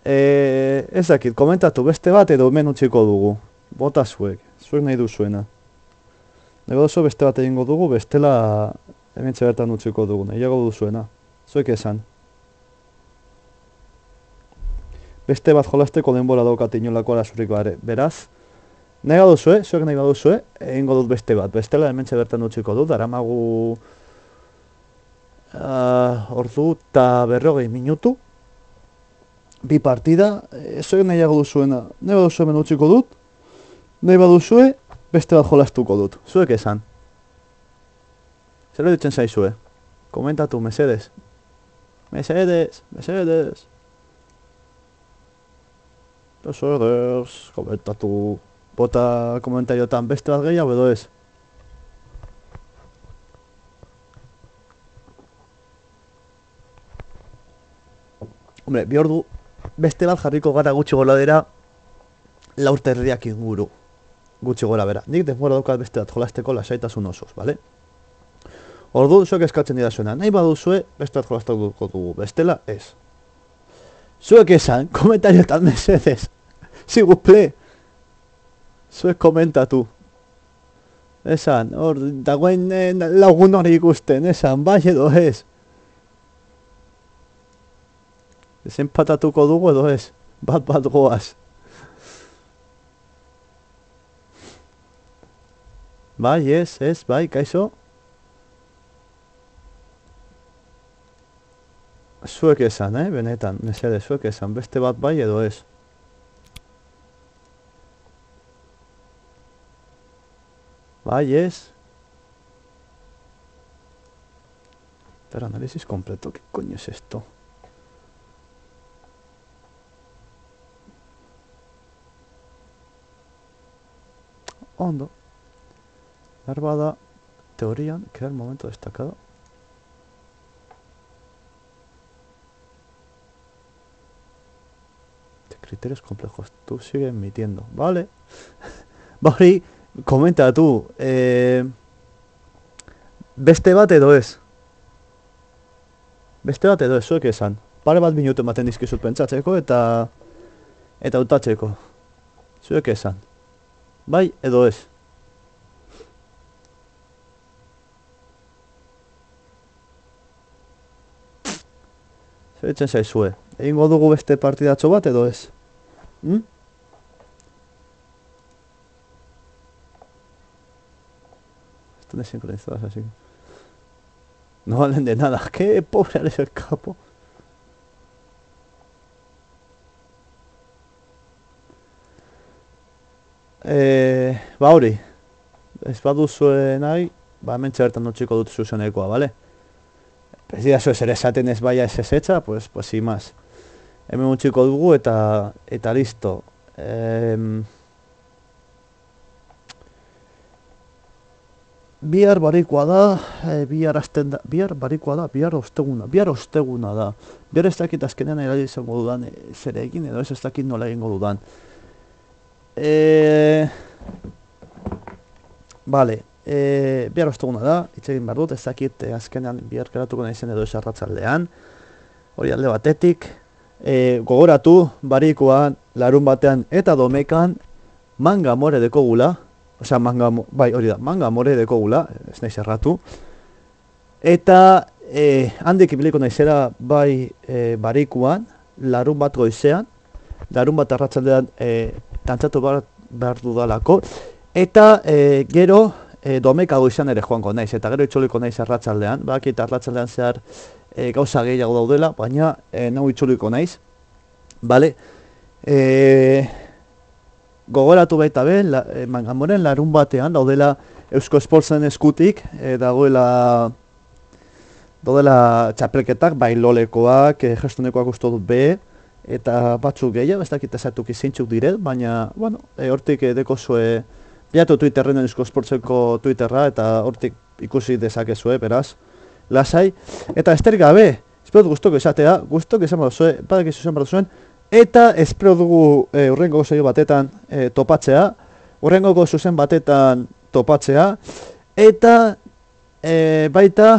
Ez dakit, komentatu beste bat edo hemen utziko dugu. Bota zuek nahi duzuena. Nago duzu beste bat egingo dugu, bestela hemen bertan utziko dugu. Nahiago duzuena. Zuek esan. Beste bat jolasteko denbora daukat inolako arasuriko are. Beraz, nahi baduzue, zuek nahi baduzue, egingo dut beste bat. Bestela hemen bertan utziko dut, daramagu ordu eta 40 minutu. Bi partida, zuek nahiago duzuena. Nahi baduzue hemen utziko dut, nahi baduzue, beste bat jolastuko dut. Zuek esan. Zer ditzen zaizue? Komentatu, mesedez. Mesedez. Mesedez, komentatu. Bota komentariotan beste bat gehiago edo ez? Hombre, bi ordu beste bat jarriko gara gutxi gora dira 4 erdiak inguru. Gutxi gora bera. Nik denbora daukat beste bat jolasteko lasaitasun osoz, bale? Ordu, zuek eskatzen dira zuena. Nahi baduzue, beste bat jolasteko dugu. Bestela, ez. Zuek esan, komentariotan mesedez. Ziguple. Zuek komentatu. Esan, hor, dagoen lagun hori ikusten, esan, bai edo ez. Desenpatatuko dugu edo ez. Bat goaz. Bai, ez, bai, kaixo. Zuek esan, benetan, mesede, zuek esan, beste bat bai edo ez. Bai, ez. Pero análisis completo, ¿qué coño es esto? Ondo. Barbada, teorían, queda el momento destacado. De criterios complejos, tú sigue emitiendo, vale. Bari, comenta tú, beste bat edo ez? Beste bat edo ez, zuek esan. Pare bat minutu ematen dizkizut pentsatzeko eta hautatzeko. Zuek esan. Bai edo ez? Zeritzen zaizue. Egingo dugu beste partidatxo bat edo ez? Están desincronizadas así. No valen de nada. Qué pobre eres el capo. Ba hori. Ez baduzue nahi, ba hemen txertan notxiko dut zuzenekoa, bale? Ez dira zuez ere esaten ez baia ez ezetza, pues sin más. Hemen utxiko dugu eta listo. Bihar barikoa da, bihar osteguna da. Bihar ez dakit azkenean erari izango dudan zer egin, edo ez dakit nola egingo dudan. Bale, bihar osteguna da, itxegin behar dut, ez dakit azkenean bihar geratuko nahi zen edo ez arratzaldean. Hori alde batetik, gogoratu barikoan, larun batean eta domekan manga more dekogula. Osea, manga more dekogula, ez nahi zerratu. Eta handik ibiliko naizera bai barikuan, larun bat goizean, larun bat arratzaldean tantzatu behar dudalako, eta gero domeka goizan ere joango naiz, eta gero itxuliko naiz arratzaldean, bakit arratzaldean zehar gauza gehiago daudela, baina nahu itxuliko naiz, bale? Gogoratu baita be, mangamoren larun batean daudela Eusko Esportzen eskutik, daudela txapelketak, bai lolekoak, gestunekoak uste dut be, eta batzuk gehiago, ez dakit ezatuk izintzuk diret, baina, bueno, hortik dekozue, bilatu Twitterren Eusko Esportzeko Twitterra, eta hortik ikusi dezakezue, beraz, lasai, eta esterik gabe, espero guztoko izatea, guztoko izan baduzue, badakizu izan baduzuen, eta espero dugu urrengoko saio batetan topatzea, urrengoko zuzen batetan topatzea, eta baita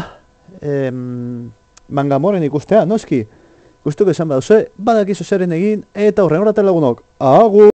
mangamoren ikustea, noski, guztuko izan baduzue, badakizu zeren egin, eta urrengorate lagunok, agur!